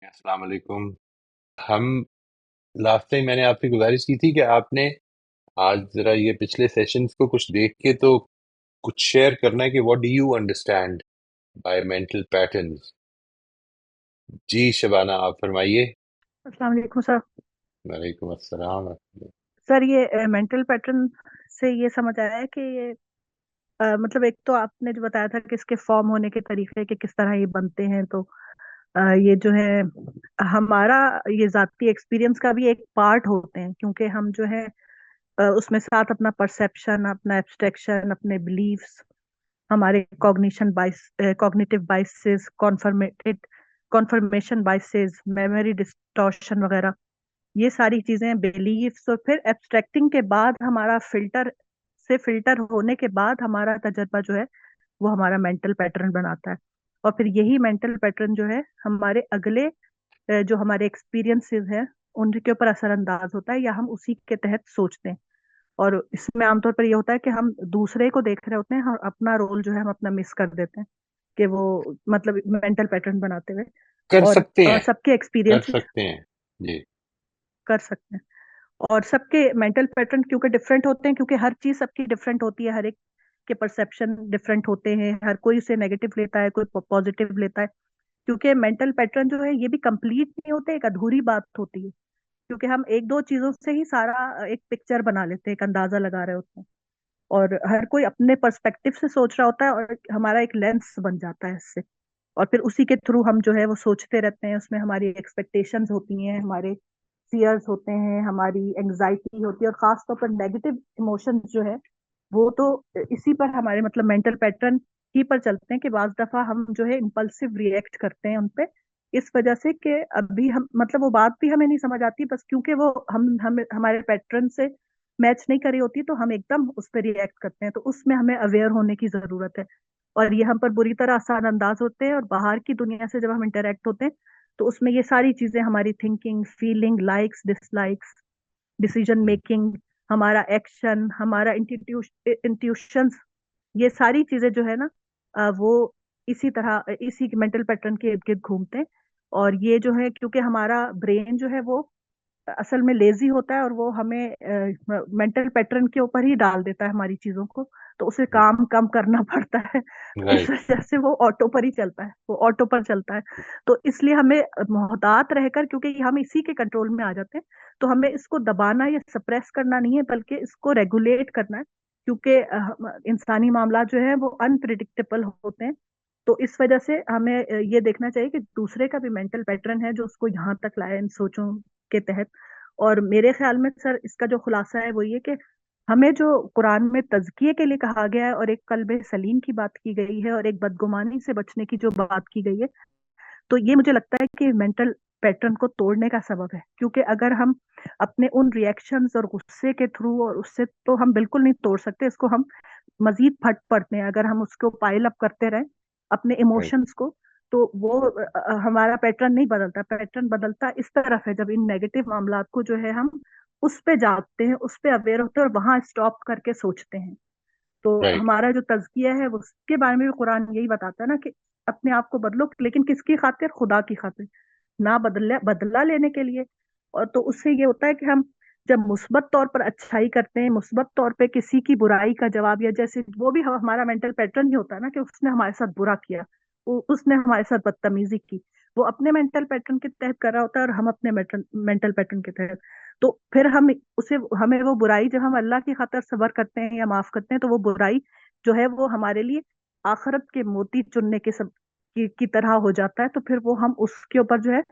अस्सलाम वालेकुम। हम लास्ट टाइम मैंने आपसे गुजारिश की थी कि आपने आज जरा ये पिछले सेशंस को कुछ देख के तो कुछ शेयर करना है कि what do you understand by mental patterns. जी शबाना, आप फरमाइए। अस्सलाम वालेकुम सर। वालेकुम अस्सलाम। सर ये मेंटल पैटर्न से ये समझ आया है कि ये मतलब एक तो आपने जो बताया था कि इसके फॉर्म होने के तरीके कि किस तरह ये बनते हैं, तो ये जो है हमारा ये जाती एक्सपीरियंस का भी एक पार्ट होते हैं, क्योंकि हम जो है उसमें साथ अपना परसेप्शन, अपना एब्स्ट्रैक्शन, अपने बिलीव्स, हमारे cognitive biases, conformation biases, memory distortion वगैरह, ये सारी चीजें बिलीफ्स, और फिर एब्स्ट्रैक्टिंग के बाद हमारा फिल्टर होने के बाद हमारा तजर्बा जो है वो हमारा मेंटल पैटर्न बनाता है। और फिर यही मेंटल पैटर्न जो है हमारे अगले जो हमारे एक्सपीरियंसेस हैं उनके ऊपर असरअंदाज होता है, या हम उसी के तहत सोचते हैं। और इसमें आमतौर पर ये होता है कि हम दूसरे को देख रहे होते हैं और अपना रोल जो है हम अपना मिस कर देते हैं, कि वो मतलब मेंटल पैटर्न बनाते हुए। कर और सकते हैं। सबके कर एक्सपीरियंसेस सकते हैं। जी। कर सकते हैं। और सबके मेंटल पैटर्न क्योंकि डिफरेंट होते हैं, क्योंकि हर चीज सबकी डिफरेंट होती है, हर एक के परसेप्शन डिफरेंट होते हैं, हर कोई उसे नेगेटिव लेता है, कोई पॉजिटिव लेता है। क्योंकि मेंटल पैटर्न जो है ये भी कंप्लीट नहीं होते, एक अधूरी बात होती है, क्योंकि हम एक दो चीजों से ही सारा एक पिक्चर बना लेते हैं, एक अंदाजा लगा रहे होते हैं। और हर कोई अपने पर्सपेक्टिव से सोच रहा होता है, और हमारा एक लेंस बन जाता है इससे। और फिर उसी के थ्रू हम जो है वो सोचते रहते हैं, उसमें हमारी एक्सपेक्टेशंस होती हैं, हमारे फियर्स होते हैं, हमारी एंग्जाइटी होती है, और खास तौर पर नेगेटिव इमोशंस जो है वो तो इसी पर हमारे मतलब मेंटल पैटर्न ही पर चलते हैं, कि बाज दफा हम जो है इम्पल्सिव रिएक्ट करते हैं उनपे, इस वजह से कि अभी हम मतलब वो बात भी हमें नहीं समझ आती, बस क्योंकि वो हम हमारे पैटर्न से मैच नहीं करी होती, तो हम एकदम उस पर रिएक्ट करते हैं। तो उसमें हमें अवेयर होने की जरूरत है, और ये हम पर बुरी तरह असर अंदाज होते हैं। और बाहर की दुनिया से जब हम इंटरेक्ट होते हैं तो उसमें ये सारी चीजें, हमारी thinking, feeling, likes, dislikes, decision making, हमारा एक्शन, हमारा इंट्यूशंस, ये सारी चीजें जो है ना वो इसी तरह इसी मेंटल पैटर्न के इर्द गिर्द घूमते हैं। और ये जो है क्योंकि हमारा ब्रेन जो है वो असल में लेजी होता है, और वो हमें मेंटल पैटर्न के ऊपर ही डाल देता है हमारी चीजों को, तो उसे काम कम करना पड़ता है। तो इस राइट। वजह से वो ऑटो पर ही चलता है, वो ऑटो पर चलता है। तो इसलिए हमें मोहतात रहकर, क्योंकि हम इसी के कंट्रोल में आ जाते हैं, तो हमें इसको दबाना या सप्रेस करना नहीं है, बल्कि इसको रेगुलेट करना है। क्योंकि इंसानी मामला जो है वो अनप्रिडिक्टेबल होते हैं। तो इस वजह से हमें ये देखना चाहिए कि दूसरे का भी मेंटल पैटर्न है जो उसको यहाँ तक लाया इन सोचों के तहत। और मेरे ख्याल में सर इसका जो खुलासा है वो ये कि हमें जो कुरान में तज़किये के लिए कहा गया है, और एक कल्बे सलीम की बात की गई है, और एक बदगुमानी से बचने की जो बात की गई है, तो ये मुझे लगता है कि मेंटल पैटर्न को तोड़ने का सबब है। क्योंकि अगर हम अपने उन रिएक्शंस और गुस्से के थ्रू, और उससे तो हम बिल्कुल नहीं तोड़ सकते इसको, हम मजीद फट पड़ते हैं अगर हम उसको पाइल अप करते रहें अपने राइट। इमोशंस को। तो वो हमारा पैटर्न नहीं बदलता, पैटर्न बदलता इस तरफ है जब इन नेगेटिव मामलात को जो है हम उस पे जागते हैं, उस पे अवेयर होते हैं, और वहां स्टॉप करके सोचते हैं। तो राइट। हमारा जो तज़किया है वो उसके बारे में भी कुरान यही बताता है ना, कि अपने आप को बदलो, लेकिन किसकी खातिर? खुदा की खातिर, ना बदला बदला लेने के लिए। और तो उससे ये होता है कि हम जब मुस्बत तौर पर अच्छाई करते हैं, मुस्बत तौर पे किसी की बुराई का जवाब, या जैसे वो भी हमारा मेंटल पैटर्न ही होता है ना, कि उसने हमारे साथ बुरा किया, उसने हमारे साथ बदतमीजी की, वो अपने मेंटल पैटर्न के तहत कर रहा होता है और हम अपने मेंटल पैटर्न के तहत। तो फिर हम उसे हमें वो बुराई जब हम अल्लाह की खातिर सबर करते हैं या माफ करते हैं, तो वो बुराई जो है वो हमारे लिए आखिरत के मोती चुनने के सब की तरह हो जाता है। तो फिर वो हम उसके ऊपर जो है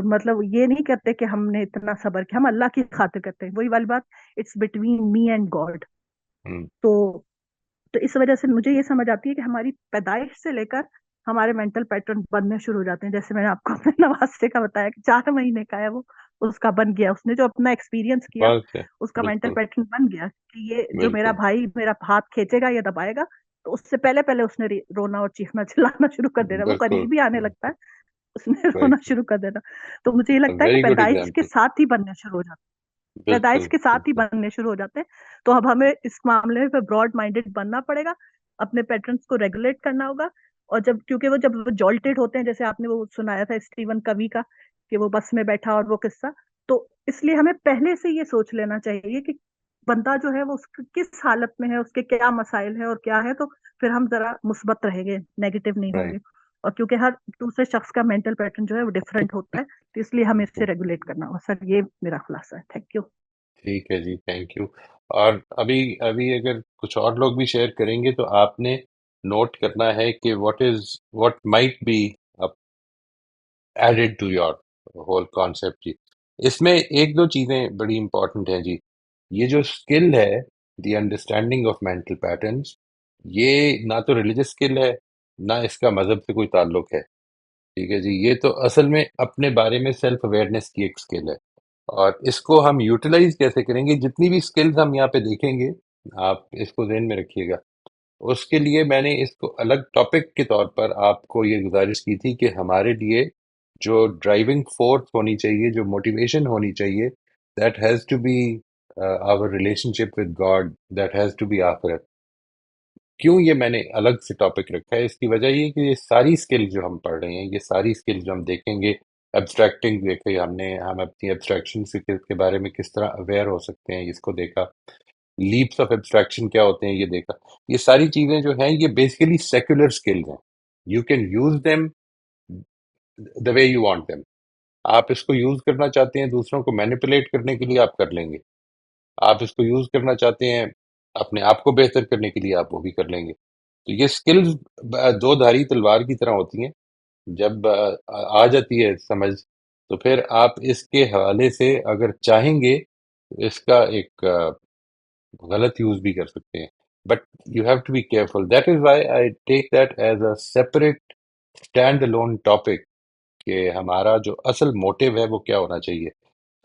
मतलब ये नहीं करते कि हमने इतना सबर किया, हम अल्लाह की खातिर करते हैं, वही वाली बात, it's between me and God. Hmm. तो तो इस वजह से मुझे ये समझ आती है कि हमारी पैदाइश से लेकर हमारे मेंटल पैटर्न बनने शुरू हो जाते हैं। जैसे मैंने आपको अपने नवासे का बताया कि 4 महीने का है वो, उसका बन गया, उसने जो अपना एक्सपीरियंस किया बात है। उसका मेंटल बिल्कुल। पैटर्न बन गया कि ये जो मेरा बिल्कुल। भाई मेरा हाथ खींचेगा या दबाएगा, तो उससे पहले पहले उसने रोना और चीखना चिल्लाना शुरू कर देना, वो बिल्कुल। करीब ही आने लगता बिल्कुल। है उसने रोना राइट। शुरू कर देना। तो मुझे ये लगता है कि वेरी गुड पैदाइश के एग्जांपल। साथ ही बनने शुरू हो जाते हैं, पैदाइश बिल्कुल। के साथ ही बिल्कुल। बनने शुरू हो जाते हैं। तो अब हमें इस मामले में ब्रॉड माइंडेड बनना पड़ेगा, अपने पैटर्न्स को रेगुलेट करना होगा, और जब वो जॉल्टेड होते हैं, जैसे आपने वो सुनाया था स्टीवन कवी का, कि वो बस में बैठा और वो किस्सा, तो इसलिए हमें पहले से ये सोच लेना चाहिए कि बंदा जो है वो किस हालत में है, उसके क्या मसाइल है और क्या है, तो फिर हम जरा मुस्बत रहेंगे, नेगेटिव नहीं होंगे। राइट। और क्योंकि हर दूसरे शख्स का मेंटल पैटर्न जो है वो डिफरेंट होता है, तो इसलिए हमें इससे रेगुलेट करना होगा। सर, ये मेरा खुलासा है। Thank you. ठीक है जी, थैंक यू। और अभी अभी अगर कुछ और लोग भी शेयर करेंगे तो आपने नोट करना है कि what might be added to your whole concept जी। इसमें एक दो चीजें बड़ी इंपॉर्टेंट हैं जी। ये जो स्किल है, the understanding of mental patterns, ये ना तो रिलीजियस स्किल है, ना इसका मजहब से कोई ताल्लुक है। ठीक है जी, ये तो असल में अपने बारे में सेल्फ अवेयरनेस की एक स्किल है। और इसको हम यूटिलाइज कैसे करेंगे, जितनी भी स्किल्स हम यहाँ पे देखेंगे, आप इसको ध्यान में रखिएगा। उसके लिए मैंने इसको अलग टॉपिक के तौर पर आपको ये गुजारिश की थी कि हमारे लिए जो ड्राइविंग फोर्स होनी चाहिए, जो मोटिवेशन होनी चाहिए, that has to be our relationship with God, that has to be आखिरत। क्यों ये मैंने अलग से टॉपिक रखा है, इसकी वजह ये कि ये सारी स्किल जो हम पढ़ रहे हैं, ये सारी स्किल जो हम देखेंगे, एब्स्ट्रैक्टिंग देखे हमने, हम अपनी एब्स्ट्रैक्शन के बारे में किस तरह अवेयर हो सकते हैं, इसको देखा। लीप्स ऑफ एब्स्ट्रैक्शन क्या होते हैं, ये देखा। ये सारी चीजें जो हैं, ये बेसिकली सेक्युलर स्किल्स हैं। You can use them the way you want them. आप इसको यूज करना चाहते हैं दूसरों को मैनिपुलेट करने के लिए, आप कर लेंगे। आप इसको यूज करना चाहते हैं अपने आप को बेहतर करने के लिए, आप वो भी कर लेंगे। तो ये स्किल्स दो धारी तलवार की तरह होती हैं। जब आ जाती है समझ, तो फिर आप इसके हवाले से अगर चाहेंगे तो इसका एक गलत यूज भी कर सकते हैं। But you have to be careful, that is why I take that as a separate stand alone topic, कि हमारा जो असल मोटिव है वो क्या होना चाहिए।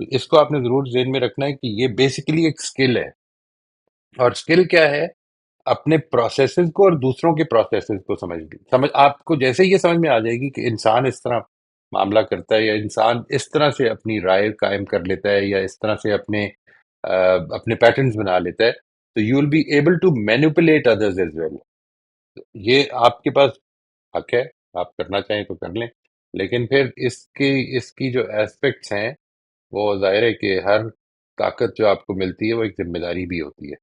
तो इसको आपने जरूर जेहन में रखना है कि ये बेसिकली एक स्किल है। और स्किल क्या है? अपने प्रोसेसेस को और दूसरों के प्रोसेसेस को समझ आपको जैसे ही ये समझ में आ जाएगी कि इंसान इस तरह मामला करता है, या इंसान इस तरह से अपनी राय कायम कर लेता है, या इस तरह से अपने पैटर्न्स बना लेता है, तो you will be able to manipulate others as well. ये आपके पास हक है, आप करना चाहें तो कर लें। लेकिन फिर इसकी इसकी जो एस्पेक्ट्स हैं, वो जाहिर है कि हर ताकत जो आपको मिलती है वो एक जिम्मेदारी भी होती है।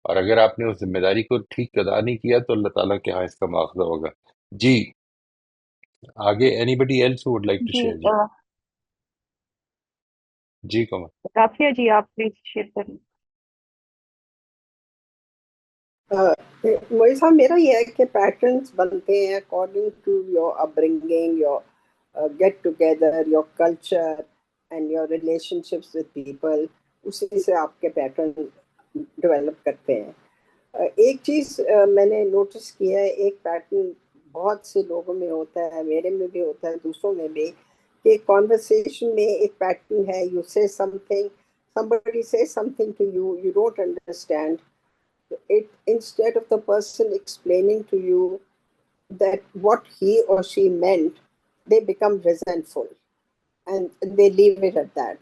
और अगर आपने उस जिम्मेदारी को ठीक अदा नहीं किया तो अल्लाह ताला के यहाँ इसका मुआवजा होगा। जी। आगे anybody else would like to जी शेयर जी। जी कमल। राफिया जी, आप प्लीज शेयर करें। वही साहब, मेरा ये है कि पैटर्न्स बनते हैं according to your upbringing, your get together, your culture and your relationships with people. उसी से आपके पैटर्न डेवलप करते हैं। एक चीज मैंने नोटिस किया है, एक पैटर्न बहुत से लोगों में होता है, मेरे में भी होता है, दूसरों में भी, कि कॉन्वर्सेशन में एक पैटर्न है, यू से something, somebody says something to you, you don't understand it. Instead of the person explaining to you that what he or she meant, they become resentful and they leave it at that.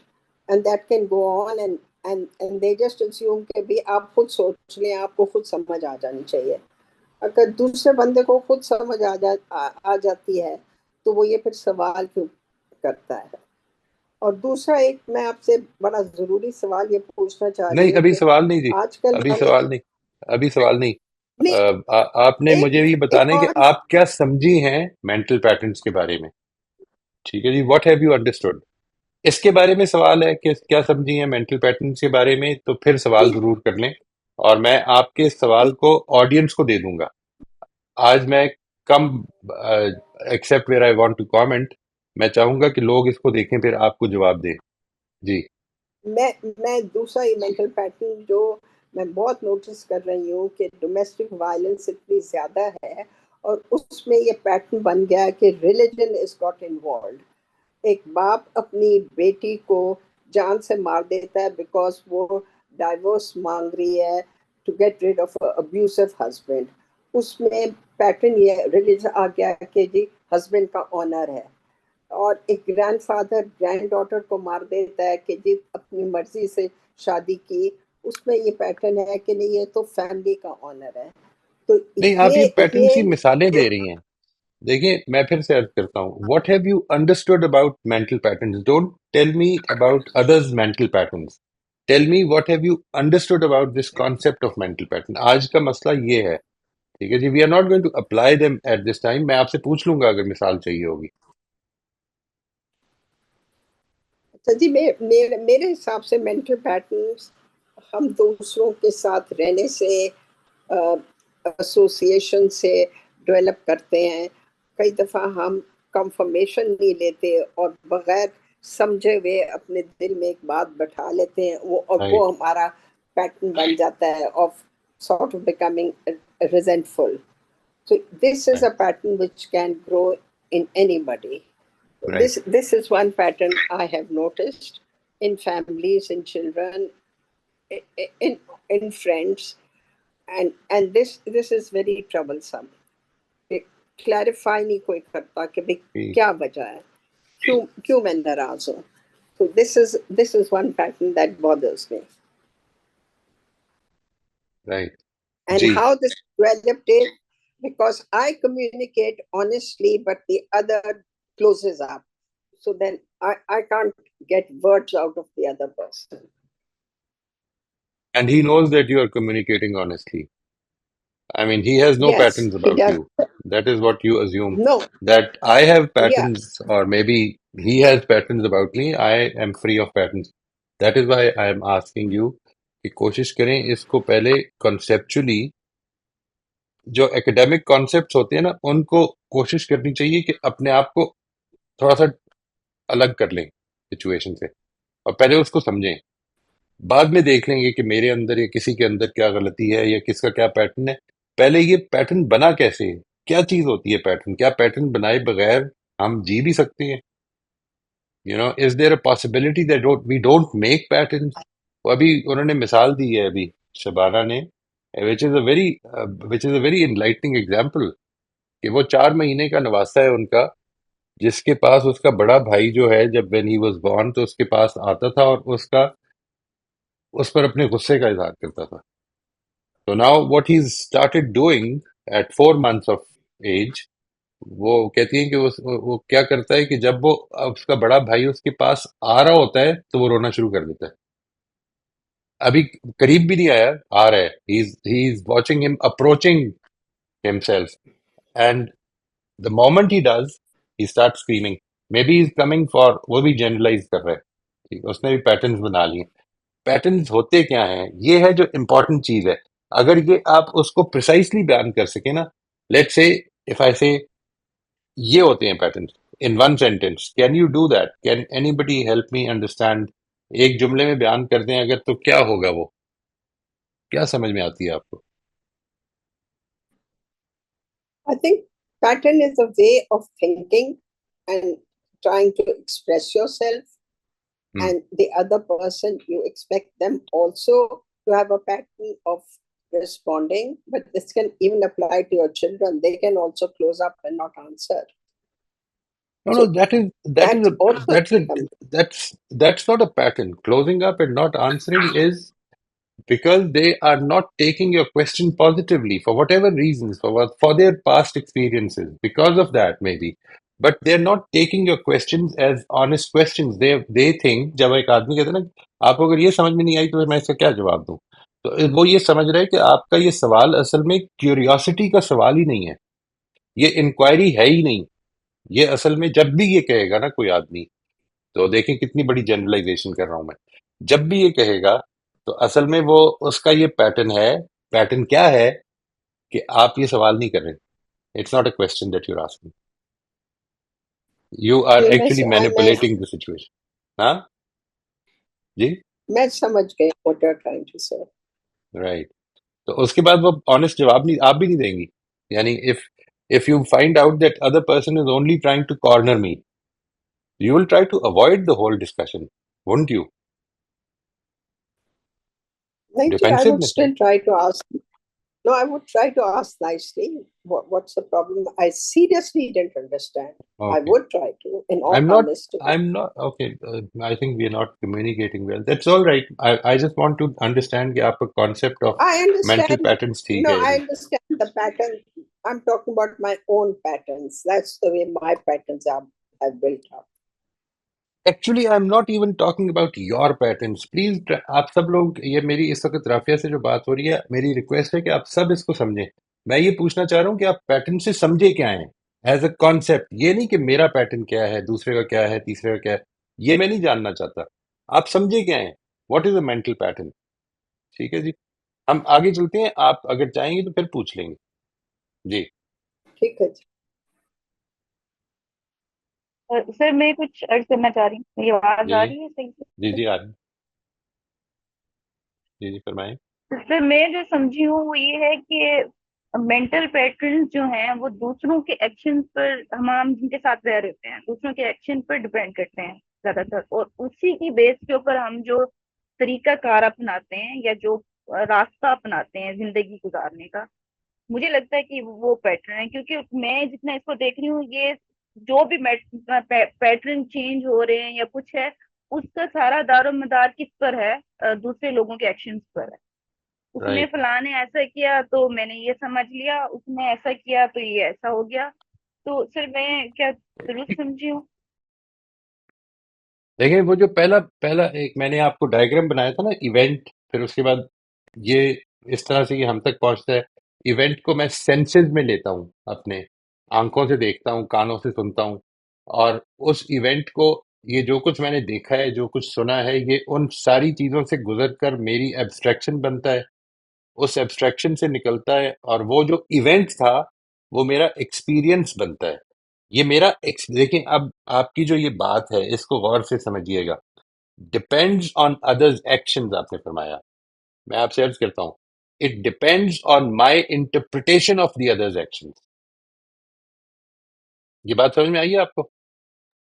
And that can go on, and they just assume कि भी आप खुद सोच लें, आपको खुद समझ आ जानी चाहिए। अगर दूसरे बंदे को खुद समझ आ जाती है, तो वो ये फिर सवाल क्यों करता है। और दूसरा, एक मैं आपसे बड़ा जरूरी सवाल ये पूछना चाह रही नहीं, हूँ अभी कि सवाल नहीं जी। आजकल अभी हमें सवाल नहीं। अभी सवाल नहीं। नहीं, आपने मुझे एक ये एक बताना है कि और, आप क्या समझी हैं मेंटल पैटर्न्स के बारे में। ठीक है जी, व्हाट हैव यू अंडरस्टूड, इसके बारे में सवाल है कि क्या समझी है मेंटल पैटर्न्स के बारे में, तो फिर सवाल नहीं, जरूर कर लें। और मैं आपके सवाल नहीं, को ऑडियंस को दे दूंगा। आज मैं कम, except where I want to comment, मैं चाहूंगा कि लोग इसको देखें फिर आपको जवाब दें। जी। मैं दूसरा ये मेंटल पैटर्न जो मैं बहुत नोटिस कर रही हूँ कि डोमेस्टिक वायलेंस इतनी ज्यादा है, और उसमें ये पैटर्न बन गया है कि रिलीजन इज गॉट इन्वॉल्व। एक बाप अपनी बेटी को जान से मार देता है बिकॉज वो डाइवोर्स मांग रही है to get rid of abusive husband. उसमें पैटर्न ये रिलीजन आ गया कि जी हस्बैंड का ऑनर है। और एक ग्रैंडफादर ग्रैंड डॉटर को मार देता है कि जी अपनी मर्जी से शादी की। उसमें ये पैटर्न है कि नहीं, ये तो फैमिली का ऑनर है। तो नहीं, आप ये पैटर्न ये की मिसालें दे रही हैं। देखिए मैं फिर से अर्ज करता हूँ, what have you understood about mental patterns? Don't tell me about others mental patterns, tell me what have you understood about this concept of mental pattern. आज का मसला ये है, ठीक है जी, we are not going to apply them at this time. मैं आपसे पूछ लूंगा अगर मिसाल चाहिए होगी। अच्छा जी, मेरे हिसाब से मेंटल पैटर्न्स हम दूसरों के साथ रहने से, एसोसिएशन से डेवलप करते हैं। कई दफ़ा हम कंफर्मेशन नहीं लेते और बगैर समझे हुए अपने दिल में एक बात बैठा लेते हैं, वो राइट हमारा पैटर्न बन जाता है of sort of becoming resentful. So this is a pattern which can grow in anybody. Right This is one pattern I have noticed in families, in children, in in friends, and this is very troublesome. Clarify नहीं कोई करता कि भाई क्या वजह है, क्यों क्यों मैं नाराज हूँ. So this is one pattern that bothers me. Right And जी। how this developed is because I communicate honestly, but the other closes up. So then I can't get words out of the other person. And he knows that you are communicating honestly. I mean, he has no Yes, patterns he about does. you. That is what you assume. No, That I have yeah. patterns, or maybe he has patterns about me. I am free of patterns. That is why I am asking you कि कोशिश करें इसको पहले conceptually, जो academic concepts होते हैं ना, उनको कोशिश करनी चाहिए कि अपने आप को थोड़ा सा अलग कर लें सिचुएशन से, और पहले उसको समझें। बाद में देख लेंगे कि मेरे अंदर या किसी के अंदर क्या गलती है या किसका क्या पैटर्न है। पहले ये पैटर्न बना कैसे है, क्या चीज होती है पैटर्न, क्या पैटर्न बनाए बगैर हम जी भी सकते हैं? Is there a possibility that we don't make patterns? वो अभी उन्होंने मिसाल दी है अभी शबाना ने, which is a very enlightening example, कि वो 4 महीने का नवासा है उनका, जिसके पास उसका बड़ा भाई जो है, जब व्हेन ही वाज बॉर्न तो उसके पास आता था और उसका उस पर अपने गुस्से का इजहार करता था। तो now what he started doing at 4 months of age, वो कहती है कि वो क्या करता है कि जब वो उसका बड़ा भाई उसके पास आ रहा होता है तो वो रोना शुरू कर देता है। अभी करीब भी नहीं आया, आ रहा है, he is watching him approaching himself, and the moment he does, he start screaming. May be is coming for, वो भी जनरलाइज कर रहा है, ठीक है, उसने भी पैटर्न्स बना लिए। पैटर्न्स होते क्या हैं, ये है जो इंपॉर्टेंट चीज है। अगर ये आप उसको प्रिसाइसली बयान कर सके ना, लेट्स से, इफ आई से ये होते हैं patterns in one sentence, can you do that? Can anybody help me understand? एक जुमले में बयान कर दें अगर, तो क्या होगा, वो क्या समझ में आती है आपको? I think pattern is a way of thinking and trying to express yourself, hmm and the other person, you expect them also to have a pattern of responding. But this can even apply to your children. They can also close up and not answer. no, So that is that's a also that's a that's not a pattern. Closing up and not answering is because they are not taking your question positively for whatever reasons, for their past experiences, because of that maybe, but they're not taking your questions as honest questions. They think, जब एक आदमी कहता है ना, आपको अगर ये समझ में नहीं आई तो मैं इसका क्या जवाब दूं, तो वो ये समझ रहा है कि आपका ये सवाल असल में क्यूरियोसिटी का सवाल ही नहीं है, ये इंक्वायरी है ही नहीं। ये असल में जब भी ये कहेगा ना कोई आदमी, तो देखें कितनी बड़ी जनरलाइजेशन कर रहा हूं मैं, जब भी ये कहेगा तो असल में वो, उसका ये पैटर्न है। पैटर्न क्या है कि आप ये सवाल नहीं कर रहे, it's not a question that you're asking, you are ये एक्चुअली मैनिपुलेटिंग द सिचुएशन। हाँ जी, मैं समझ गई what you're trying to say. Right. तो उसके बाद वो ऑनेस्ट जवाब नहीं, आप भी नहीं देंगी। यानी if you find out that other person is only trying to corner me, you will try to avoid the whole discussion, won't you? नहीं जी, I would Defensiveness है। still try to ask No, I would try to ask nicely. What's the problem? I seriously didn't understand. I Okay. would try to, in all I'm not, honesty. I'm not, okay. I think we are not communicating well. That's all right. I just want to understand कि आपका concept of I mental understand. patterns ठीक No, है या I नहीं. understand the pattern. I'm talking about my own patterns. That's the way my patterns are built up. Actually, I'm not even talking about your patterns. Please, आप सब लोग, ये मेरी इस वक्त राफिया से जो बात हो रही है, मेरी रिक्वेस्ट है कि आप सब इसको समझें. मैं ये पूछना चाह रहा हूँ कि आप पैटर्न से समझे क्या है एज अ कॉन्सेप्ट. ये नहीं कि मेरा पैटर्न क्या है, दूसरे का क्या है, तीसरे का क्या है. ये मैं नहीं जानना चाहता. आप समझे क्या है. What is a mental pattern. ठीक है जी. हम आगे चलते हैं. आप अगर चाहेंगे तो फिर पूछ लेंगे. जी. ठीक है जी. सर मैं कुछ अर्ज करना चाह रही हूँ, मेरी आवाज जी आ जी रही है सही जी से? जी आ रही. जी जी फरमाएं. सर मैं जो समझी हूँ वो ये है कि मेंटल पैटर्न्स जो हैं वो दूसरों के एक्शन पर, हम जिनके साथ रह रहे होते हैं दूसरों के एक्शन पर डिपेंड करते हैं ज्यादातर, और उसी की बेस के ऊपर हम जो तरीका कार अपनाते हैं या जो रास्ता अपनाते हैं जिंदगी गुजारने का, मुझे लगता है कि वो पैटर्न है। क्योंकि मैं जितना इसको देख रही हूँ, ये जो भी पैटर्न चेंज हो रहे हैं या कुछ है, उसका सारा दारोमदार किस पर है? दूसरे लोगों के एक्शंस पर है। उसने राइट. फलाने ऐसा किया तो मैंने ये समझ लिया, उसने ऐसा किया तो ये ऐसा हो गया। तो सर मैं क्या दुरुस्त समझी हूँ? देखिए वो जो पहला पहला एक मैंने आपको डायग्राम बनाया था ना, इवेंट, फिर उसके बाद ये इस तरह से ये हम तक पहुंचता है. इवेंट को मैं सेंसेस में लेता हूँ, अपने आंखों से देखता हूँ, कानों से सुनता हूँ. और उस इवेंट को, ये जो कुछ मैंने देखा है, जो कुछ सुना है, ये उन सारी चीजों से गुजर कर मेरी एब्स्ट्रैक्शन बनता है. उस एब्स्ट्रैक्शन से निकलता है और वो जो इवेंट था वो मेरा एक्सपीरियंस बनता है. ये मेरा देखिए, अब आपकी जो ये बात है इसको गौर से समझिएगा. डिपेंड्स ऑन अदर्स एक्शंस आपने फरमाया. मैं आपसे अर्ज करता हूं, it depends on my interpretation of the others actions. ये बात समझ में आई है आपको.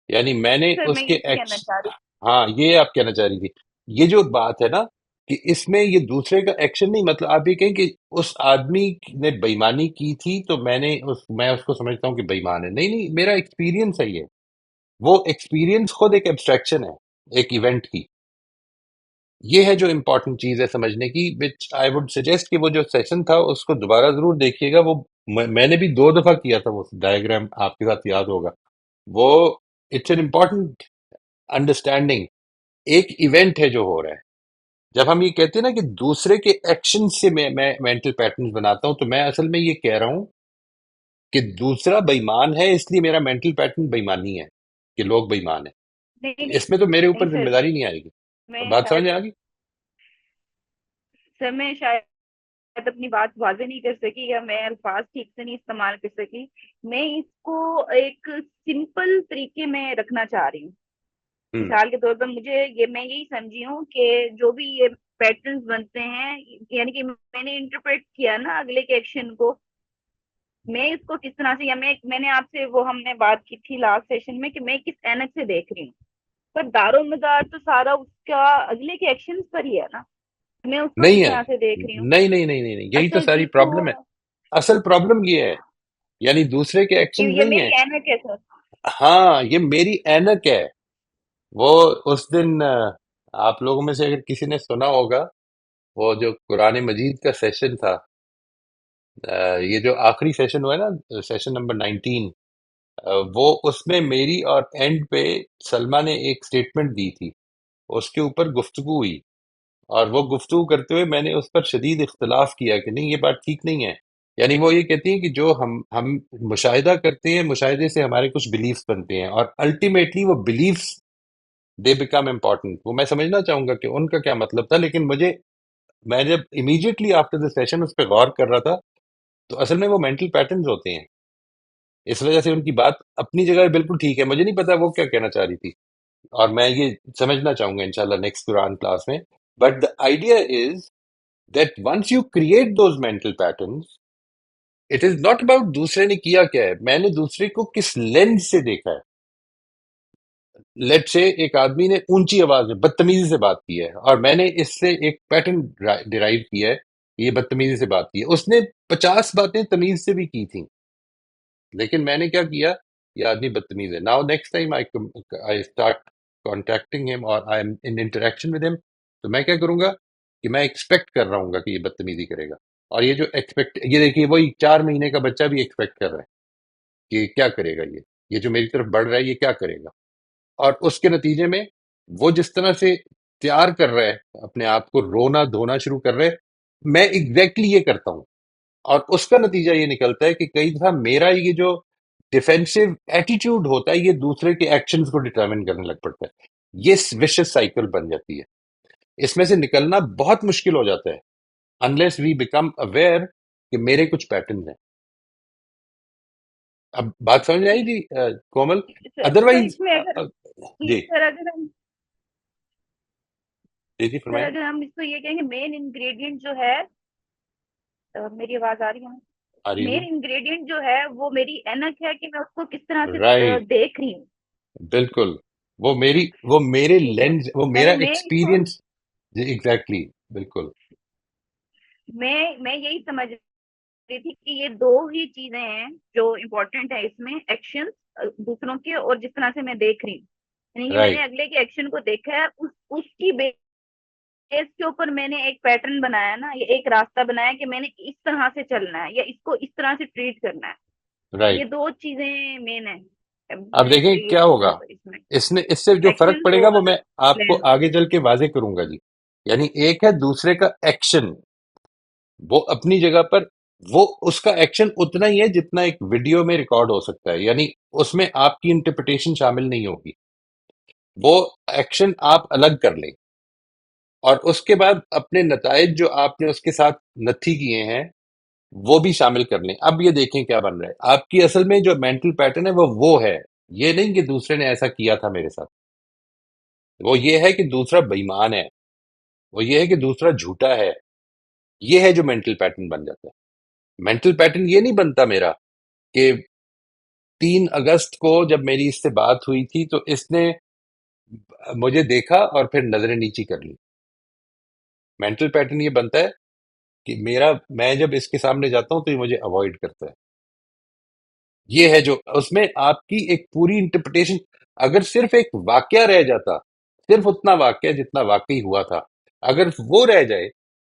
यानी मैंने सर मैं उसके यही कहना एक्स चाह रही हाँ, ये आप कहना चाह रही थी. ये जो बात है ना, कि इसमें ये दूसरे का एक्शन नहीं, मतलब आप ये कहें कि उस आदमी ने बेईमानी की थी तो मैं उसको समझता हूँ कि बेईमान है. नहीं नहीं, मेरा एक्सपीरियंस है ये. वो एक्सपीरियंस खुद एक एब्स्ट्रैक्शन है, एक इवेंट की. ये है जो इंपॉर्टेंट चीज है समझने की, विच आई वुड सजेस्ट कि वो जो सेशन था उसको दोबारा जरूर देखिएगा. वो मैंने भी 2 दफा किया था. वो डायग्राम आपके साथ याद होगा वो. It's an important understanding. एक इवेंट है जो हो रहा है. जब हम ये कहते हैं ना कि दूसरे के एक्शन से मैं मेंटल पैटर्न बनाता हूं, तो मैं असल में ये कह रहा हूं कि दूसरा बेईमान है, इसलिए मेरा मेंटल पैटर्न बेईमानी है, कि लोग बेईमान है. नहीं नहीं इसमें तो मेरे नहीं ऊपर सर, जिम्मेदारी नहीं आएगी. मैं बात समझ शायद में आ गई. सर मैं शायद अपनी बात वाजे नहीं कर सकी या मैं अल्फाज ठीक से नहीं इस्तेमाल कर सकी। मैं इसको एक सिंपल तरीके में रखना चाह रही हूँ। हम्म. मिसाल के तौर पर मुझे ये, मैं यही समझी हूँ कि जो भी ये पैटर्न्स बनते हैं, यानी कि मैंने इंटरप्रेट किया ना अगले के एक्शन को, मैं इसको किस तरह से, या मैंने आपसे वो हमने बात की थी लास्ट सेशन में कि मैं किस एनक से देख रही हूँ, पर दारोमदार तो सारा उसका अगले के एक्शन पर ही है ना। मैं उसको नहीं किस है. तरह से देख रही हूँ? नहीं नहीं नहीं नहीं नहीं, यही तो असल सारी चीज तो प्रॉब्लम है. असल प्रॉब्लम ये है. यानी दूसरे के एक्शन ये नहीं है. मेरी एनक है सर। हाँ, ये मेरी ऐनक है. वो उस दिन आप लोगों में से अगर किसी ने सुना होगा, वो जो कुरान मजीद का सेशन था, ये जो आखिरी सेशन हुआ है ना, सेशन नंबर 19, वो उसमें मेरी और एंड पे सलमा ने एक स्टेटमेंट दी थी. उसके ऊपर गुफ्तगू हुई. और वो गुफ्तगू करते हुए मैंने उस पर शदीद इख्तलाफ किया कि नहीं, ये बात ठीक नहीं है. यानी वो ये कहती है कि जो हम मुशाहिदा करते हैं, मुशाहिदे से हमारे कुछ बिलीफ्स बनते हैं, और अल्टीमेटली वो बिलीफ्स, दे बिकम इम्पोर्टेंट. वो मैं समझना चाहूंगा कि उनका क्या मतलब था. लेकिन मैं जब इमीडिएटली आफ्टर द सेशन उस पर गौर कर रहा था, तो असल में वो मेंटल पैटर्न्स होते हैं. इस वजह से उनकी बात अपनी जगह बिल्कुल ठीक है. मुझे नहीं पता वो क्या कहना चाह रही थी, और मैं ये समझना चाहूंगा इंशाल्लाह नेक्स्ट कुरान क्लास में. But the idea is that once you create those mental patterns, it is not about दूसरे ने किया क्या है, मैंने दूसरे को किस लेंस से देखा है. लेट से एक आदमी ने ऊंची आवाज में बदतमीजी से बात की है, और मैंने इससे एक पैटर्न डिराइव किया है ये बदतमीजी से बात की है। उसने 50 बातें तमीज से भी की थी, लेकिन मैंने क्या किया, ये आदमी बदतमीज है। Now next time I start contacting him और I am in interaction with him, तो मैं क्या करूंगा कि मैं एक्सपेक्ट कर रहा हूँ कि ये बदतमीजी करेगा। और ये जो एक्सपेक्ट, ये देखिए वही 4 महीने का बच्चा भी एक्सपेक्ट कर रहा है कि क्या करेगा ये जो मेरी तरफ बढ़ रहा है ये क्या करेगा। और उसके नतीजे में वो जिस तरह से तैयार कर रहा है अपने आप को, रोना धोना शुरू कर रहे हैं, मैं एग्जैक्टली ये करता हूँ। और उसका नतीजा ये निकलता है कि कई दफा मेरा ये जो डिफेंसिव एटीट्यूड होता है ये दूसरे के एक्शंस को डिटरमिन करने लग पड़ता है। ये विशियस साइकिल बन जाती है। इसमें से निकलना बहुत मुश्किल हो जाता है अनलेस वी बिकम अवेयर कि मेरे कुछ पैटर्न हैं। अब बात समझ में आई थी कोमल? सर अदरवाइज इसमें अगर जी सर अगर हम जी सर फरमाएं। अगर हम इसको ये कहेंगे मेन इंग्रेडिएंट जो है, मेरी आवाज आ रही है? आ रही मेन है इंग्रेडिएंट जो है वो मेरी एनक है कि मैं उसको किस तरह जी, से राइट, देख रही हूँ। बिल्कुल। वो मेरे ठीक है, लेंस, वो मेरा मैंने मैं इसको एक्सपीरियंस। जी एग्जैक्टली, बिल्कुल। मैं यही समझ रही थी कि ये दो ही चीजें हैं जो इम्पोर्टेंट है इसमें, एक्शन दूसरों के और जिस तरह से मैं देख रही हूँ। यानी कि मैंने राइट, अगले के एक्शन को देखा है, उसकी बेस के ऊपर मैंने एक पैटर्न बनाया ना, ये एक रास्ता बनाया कि मैंने इस तरह से चलना है या इसको इस तरह से ट्रीट करना है। ये राइट। दो चीजें मेन है अब देखें ये क्या होगा, चीजों पर इसमें, इसने इससे जो फर्क एक्शन पड़ेगा वो और मैं आपको प्लान। आगे चल के वाजे करूंगा जी। यानी एक है दूसरे का एक्शन, वो अपनी जगह पर, वो उसका एक्शन उतना ही है जितना एक वीडियो में रिकॉर्ड हो सकता है, यानी उसमें आपकी इंटरप्रिटेशन शामिल नहीं होगी। वो एक्शन आप अलग कर लें और उसके बाद अपने नताइज जो आपने उसके साथ नथी किए हैं वो भी शामिल कर लें। अब ये देखें क्या बन रहा है। आपकी असल में जो मेंटल पैटर्न है वो है, ये नहीं कि दूसरे ने ऐसा किया था मेरे साथ। वो ये है कि दूसरा बेईमान है, वो ये है कि दूसरा झूठा है। ये है जो मेंटल पैटर्न बन जाता है। मेंटल पैटर्न ये नहीं बनता मेरा कि 3 अगस्त को जब मेरी इससे बात हुई थी तो इसने मुझे देखा और फिर नजरें नीची कर ली। मेंटल पैटर्न ये बनता है कि मेरा, मैं जब इसके सामने जाता हूं तो ये मुझे अवॉइड करता है। ये है जो उसमें आपकी एक पूरी इंटरप्रिटेशन, अगर सिर्फ एक वाक्य रह जाता, सिर्फ उतना वाक्य जितना वाकई हुआ था, अगर वो रह जाए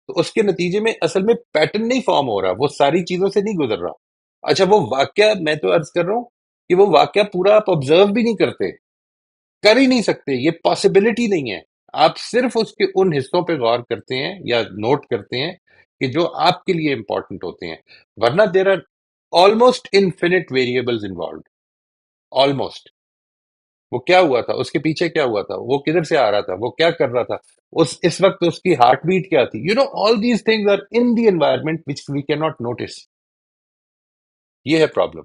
तो उसके नतीजे में असल में पैटर्न नहीं फॉर्म हो रहा, वो सारी चीजों से नहीं गुजर रहा। अच्छा वो वाक्य, मैं तो अर्ज कर रहा हूं कि वो वाक्य पूरा आप ऑब्जर्व भी नहीं करते, कर ही नहीं सकते, ये पॉसिबिलिटी नहीं है। आप सिर्फ उसके उन हिस्सों पे गौर करते हैं या नोट करते हैं कि जो आपके लिए इंपॉर्टेंट होते हैं, वरना there are almost infinite variables involve. Almost, वो क्या हुआ था, उसके पीछे क्या हुआ था, वो किधर से आ रहा था, वो क्या कर रहा था, उस इस वक्त उसकी हार्ट बीट क्या थी, all these things are in the environment which we can not notice. ये है प्रॉब्लम।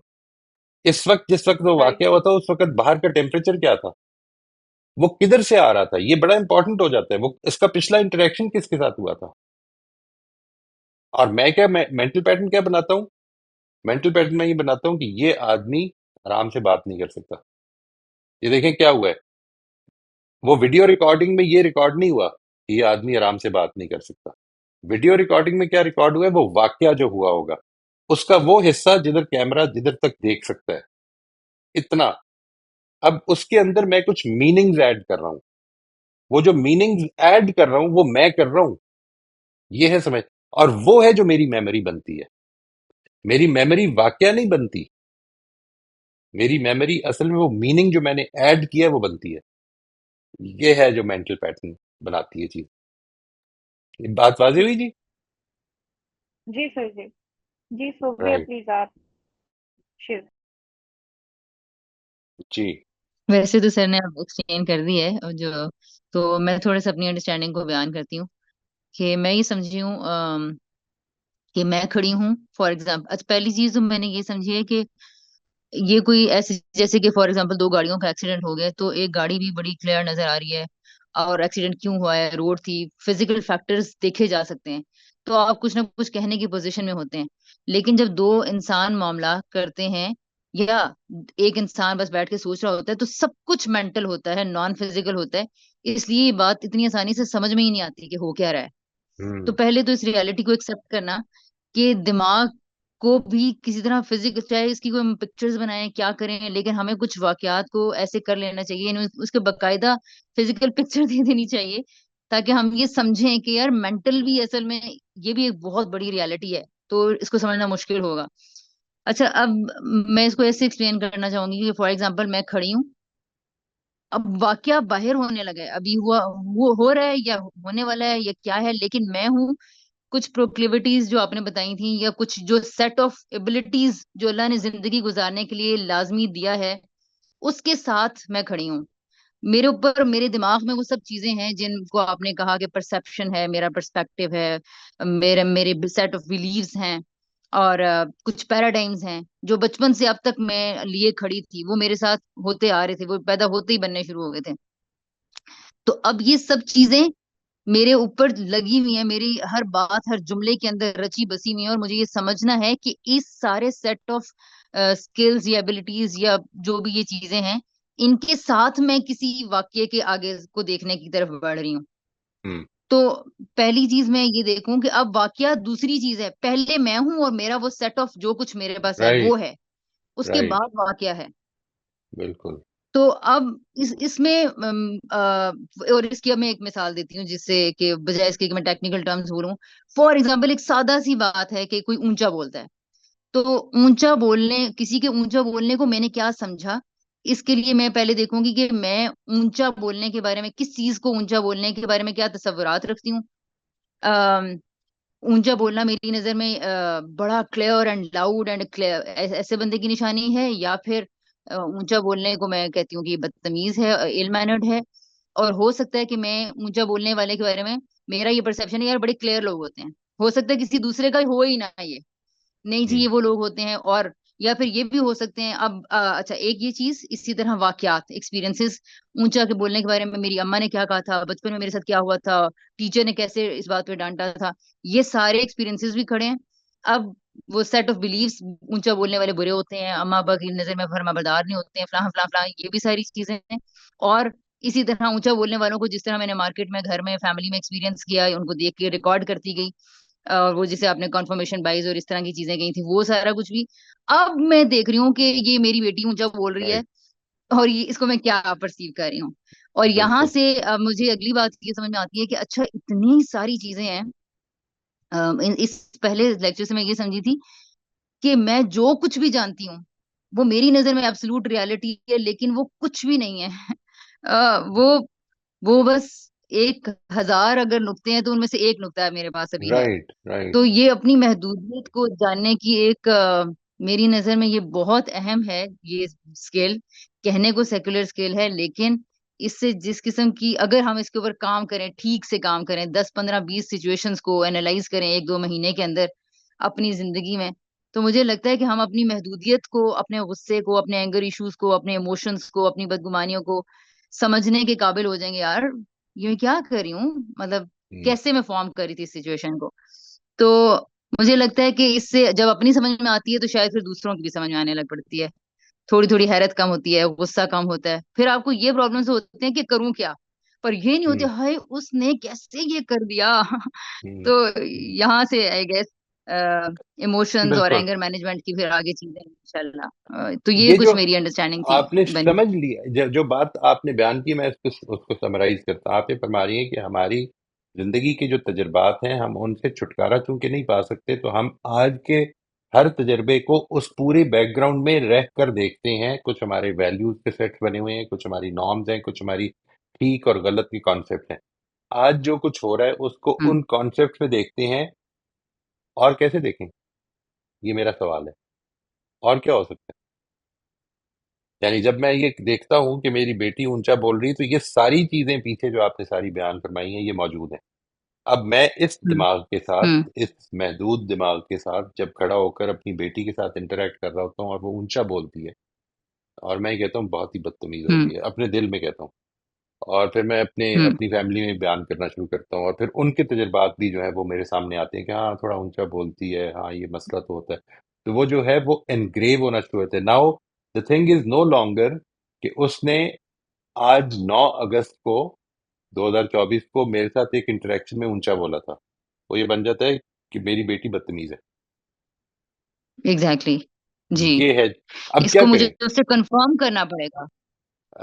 इस वक्त जिस वक्त वो राइट। वाकया हुआ था उस वक्त बाहर का टेम्परेचर क्या था, वो किधर से आ रहा था, ये बड़ा इंपॉर्टेंट हो जाता है। वो इसका पिछला इंटरेक्शन किसके साथ हुआ था। और मैं मेंटल पैटर्न क्या बनाता हूँ, मेंटल पैटर्न में ये बनाता हूँ कि ये आदमी आराम से बात नहीं कर सकता। ये देखें क्या हुआ है, वो वीडियो रिकॉर्डिंग में ये रिकॉर्ड नहीं हुआ कि ये आदमी आराम से बात नहीं कर सकता। वीडियो रिकॉर्डिंग में क्या रिकॉर्ड हुआ है, वो वाकया जो हुआ होगा उसका वो हिस्सा जिधर कैमरा जिधर तक देख सकता है, इतना। अब उसके अंदर मैं कुछ मीनिंग्स ऐड कर रहा हूं, वो जो मीनिंग्स ऐड कर रहा हूं वो मैं कर रहा हूं, ये है समझ। और वो है जो मेरी मेमोरी बनती है। मेरी मेमोरी वाकया नहीं बनती, मेरी मेमोरी असल में वो मीनिंग जो मैंने ऐड किया है वो बनती है। ये है जो मेंटल पैटर्न बनाती है चीज। ये बात वाज़ेह हुई जी? जी सर जी। जी शुक्रिया, राइट, प्लीज आप शिव। जी, वैसे तो सर ने अब एक्सप्लेन कर दी है और जो, तो मैं थोड़ा सा अपनी अंडरस्टैंडिंग को बयान करती हूँ कि मैं ये समझी हूँ कि मैं खड़ी हूँ फॉर एग्जाम्पल। अच्छा, पहली चीज तो मैंने ये समझी है कि ये कोई ऐसे, जैसे कि फॉर एग्जांपल दो गाड़ियों का एक्सीडेंट हो गया तो एक गाड़ी भी बड़ी क्लियर नजर आ रही है और एक्सीडेंट क्यों हुआ है, रोड थी, फिजिकल फैक्टर्स देखे जा सकते हैं, तो आप कुछ ना कुछ कहने की पोजीशन में होते हैं। लेकिन जब दो इंसान मामला करते हैं या एक इंसान बस बैठ के सोच रहा होता है तो सब कुछ मेंटल होता है, नॉन फिजिकल होता है। इसलिए ये बात इतनी आसानी से समझ में ही नहीं आती कि हो क्या रहा है। तो हम्म। पहले तो इस रियलिटी को एक्सेप्ट करना कि दिमाग को भी किसी तरह फिजिक, चाहे इसकी कोई हम पिक्चर्स बनाएं क्या करें, लेकिन हमें कुछ वाकयात को ऐसे कर लेना चाहिए, उसके बकायदा फिजिकल पिक्चर दे देनी चाहिए, ताकि हम ये समझें कि यार मेंटल भी असल में ये भी एक बहुत बड़ी रियलिटी है, तो इसको समझना मुश्किल होगा। अच्छा, अब मैं इसको ऐसे एक्सप्लेन करना चाहूंगी कि फॉर एग्जांपल मैं खड़ी हूँ, अब वाकया बाहर होने लगा है, अभी हुआ, वो हो रहा है या होने वाला है या क्या है, लेकिन मैं हूँ कुछ प्रोक्लिविटीज जो आपने बताई थी, या कुछ जो सेट ऑफ एबिलिटीज जो अल्लाह ने जिंदगी गुजारने के लिए लाजमी दिया है, उसके साथ मैं खड़ी हूँ। मेरे ऊपर, मेरे दिमाग में वो सब चीजें हैं जिनको आपने कहा कि परसेप्शन है, मेरा पर्सपेक्टिव है, मेरे मेरे सेट ऑफ बिलीव्स हैं, और कुछ पैराडाइम्स हैं जो बचपन से अब तक मैं लिए खड़ी थी, वो मेरे साथ होते आ रहे थे, वो पैदा होते ही बनने शुरू हो गए थे। तो अब ये सब चीजें मेरे ऊपर लगी हुई है, मेरी हर बात, हर जुमले के अंदर रची बसी हुई है, और मुझे ये समझना है कि इस सारे सेट ऑफ स्किल्स या एबिलिटीज या जो भी ये चीजें हैं, इनके साथ मैं किसी वाक्य के आगे को देखने की तरफ बढ़ रही हूँ। हम्म। तो पहली चीज मैं ये देखूं कि अब वाक्य दूसरी चीज है, पहले मैं हूं और मेरा वो सेट ऑफ जो कुछ मेरे पास है वो राइट। है, उसके राइट। बाद वाक्य है। बिल्कुल। तो अब इसमें और इसकी अब मैं एक मिसाल देती हूँ, जिससे कि बजाय इसके कि मैं टेक्निकल टर्म्स बोलूं, फॉर एग्जांपल एक सादा सी बात है कि कोई ऊंचा बोलता है, तो ऊंचा बोलने, किसी के ऊंचा बोलने को मैंने क्या समझा, इसके लिए मैं पहले देखूंगी कि मैं ऊंचा बोलने के बारे में, किस चीज को ऊंचा बोलने के बारे में क्या तसव्वुरात रखती हूँ। अम, ऊंचा बोलना मेरी नजर में बड़ा clear and loud and clear ऐसे बंदे की निशानी है, या फिर ऊंचा बोलने को मैं कहती हूँ कि बदतमीज है, इल मैनर्ड है। और हो सकता है कि मैं ऊंचा बोलने वाले के बारे में, मेरा ये परसेप्शन है यार बड़े क्लियर लोग होते हैं, हो सकता है किसी दूसरे का हो ही ना ये, नहीं जी हम्म। ये वो लोग होते हैं। और या फिर ये भी हो सकते हैं, अब अच्छा एक ये चीज, इसी तरह वाकयात, एक्सपीरियंसेस, ऊंचा के बोलने के बारे में मेरी अम्मा ने क्या कहा था, बचपन में मेरे साथ क्या हुआ था, टीचर ने कैसे इस बात पे डांटा था, ये सारे एक्सपीरियंसेस भी खड़े हैं। अब वो सेट ऑफ बिलीव्स, ऊंचा बोलने वाले बुरे होते हैं, अम्मा अब्बा की नजर में फरमाबरदार नहीं होते हैं, फलां फलां फलां, ये भी सारी चीजें हैं। और इसी तरह ऊंचा बोलने वालों को जिस तरह मैंने मार्केट में, घर में, फैमिली में एक्सपीरियंस किया, उनको देख के रिकॉर्ड करती गई, और वो जिसे आपने कॉन्फर्मेशन बाइज और इस तरह की चीजें कही थी, वो सारा कुछ भी अब मैं देख रही हूँ कि ये मेरी बेटी ऊंचा बोल रही है, राइट। और ये इसको मैं क्या परसीव कर रही हूँ। और यहाँ बिल्कुल। से अब मुझे अगली बात ये समझ में आती है कि अच्छा इतनी सारी चीजें हैं। इस पहले लेक्चर से मैं ये समझी थी कि मैं जो कुछ भी जानती हूँ वो मेरी नजर में एब्सोल्यूट रियलिटी है, लेकिन वो कुछ भी नहीं है। वो बस 1,000 अगर नुक्ते हैं तो उनमें से एक नुक्ता है मेरे पास अभी है। राइट। राइट। तो ये अपनी महदूदियत को जानने की एक मेरी नजर में ये बहुत अहम है, ये स्किल, कहने को सेकुलर स्किल है, लेकिन इससे जिस किस्म की, अगर हम इसके ऊपर काम करें, ठीक से काम करें, 10 15 20 सिचुएशंस को एनालाइज करें 1 2 महीने के अंदर अपनी जिंदगी में, तो मुझे लगता है कि हम अपनी महदूदियत को, अपने गुस्से को, अपने एंगर इश्यूज को, अपने इमोशंस को, अपनी बदगुमानियों को समझने के काबिल हो जाएंगे यार, ये क्या कर रही हूँ, मतलब हम्म। कैसे मैं फॉर्म करी थी इस सिचुएशन को। तो मुझे लगता है कि इससे जब अपनी समझ में आती है तो शायद फिर दूसरों की भी समझ में आने लग पड़ती है, थोड़ी थोड़ी हैरत कम होती है, गुस्सा कम होता है, फिर आपको ये प्रॉब्लम्स होते हैं कि करूं क्या, पर ये नहीं होते हम्म। हाय उसने कैसे ये कर दिया। हम्म। तो हम्म। यहाँ से आई गेस इमोशंस और बिल्कुल। एंगर मैनेजमेंट की फिर आगे चीजें इंशाल्लाह, तो ये ये जो कुछ मेरी अंडरस्टैंडिंग थी आपने बनी। समझ लिया, जो बात आपने बयान की, मैं उसको समराइज करता हूं। आप ये फरमा रही हैं कि हमारी जिंदगी के जो तजुर्बात हैं हम उनसे छुटकारा चूंकि नहीं पा सकते, तो हम आज के हर तजर्बे को उस पूरे बैकग्राउंड में रह कर देखते हैं। कुछ हमारे वैल्यूज के सेट्स बने हुए हैं, कुछ हमारी नॉर्म्स हैं, कुछ हमारी ठीक और गलत की कॉन्सेप्ट हैं। आज जो कुछ हो रहा है उसको हम्म। उन कॉन्सेप्ट में देखते हैं। और कैसे देखें, ये मेरा सवाल है। और क्या हो सकता है? यानी जब मैं ये देखता हूँ कि मेरी बेटी ऊंचा बोल रही है, तो ये सारी चीजें पीछे जो आपने सारी बयान फरमाई हैं ये मौजूद हैं। अब मैं इस हम्म। दिमाग के साथ, हम्म। इस महदूद दिमाग के साथ जब खड़ा होकर अपनी बेटी के साथ इंटरेक्ट कर रहा होता हूँ और वो ऊंचा बोलती है, और मैं कहता हूँ बहुत ही बदतमीज हो हम्म। रही है, अपने दिल में कहता हूँ, और फिर मैं अपने हम्म। अपनी फैमिली में बयान करना शुरू करता हूँ, और फिर उनके तजुर्बात भी जो है वो मेरे सामने आते हैं कि हाँ थोड़ा ऊंचा बोलती है, हाँ ये मसला तो होता है। तो वो जो है वो एनग्रेव होना शुरू होता है। Now the thing is no longer कि उसने आज 9 अगस्त को 2024 को मेरे साथ एक इंटरेक्शन में ऊंचा बोला था। वो ये बन जाता है कि मेरी बेटी बदतमीज है। एग्जैक्टली जी। ये है। अब क्या इसको मुझे करें? उससे कंफर्म करना पड़ेगा।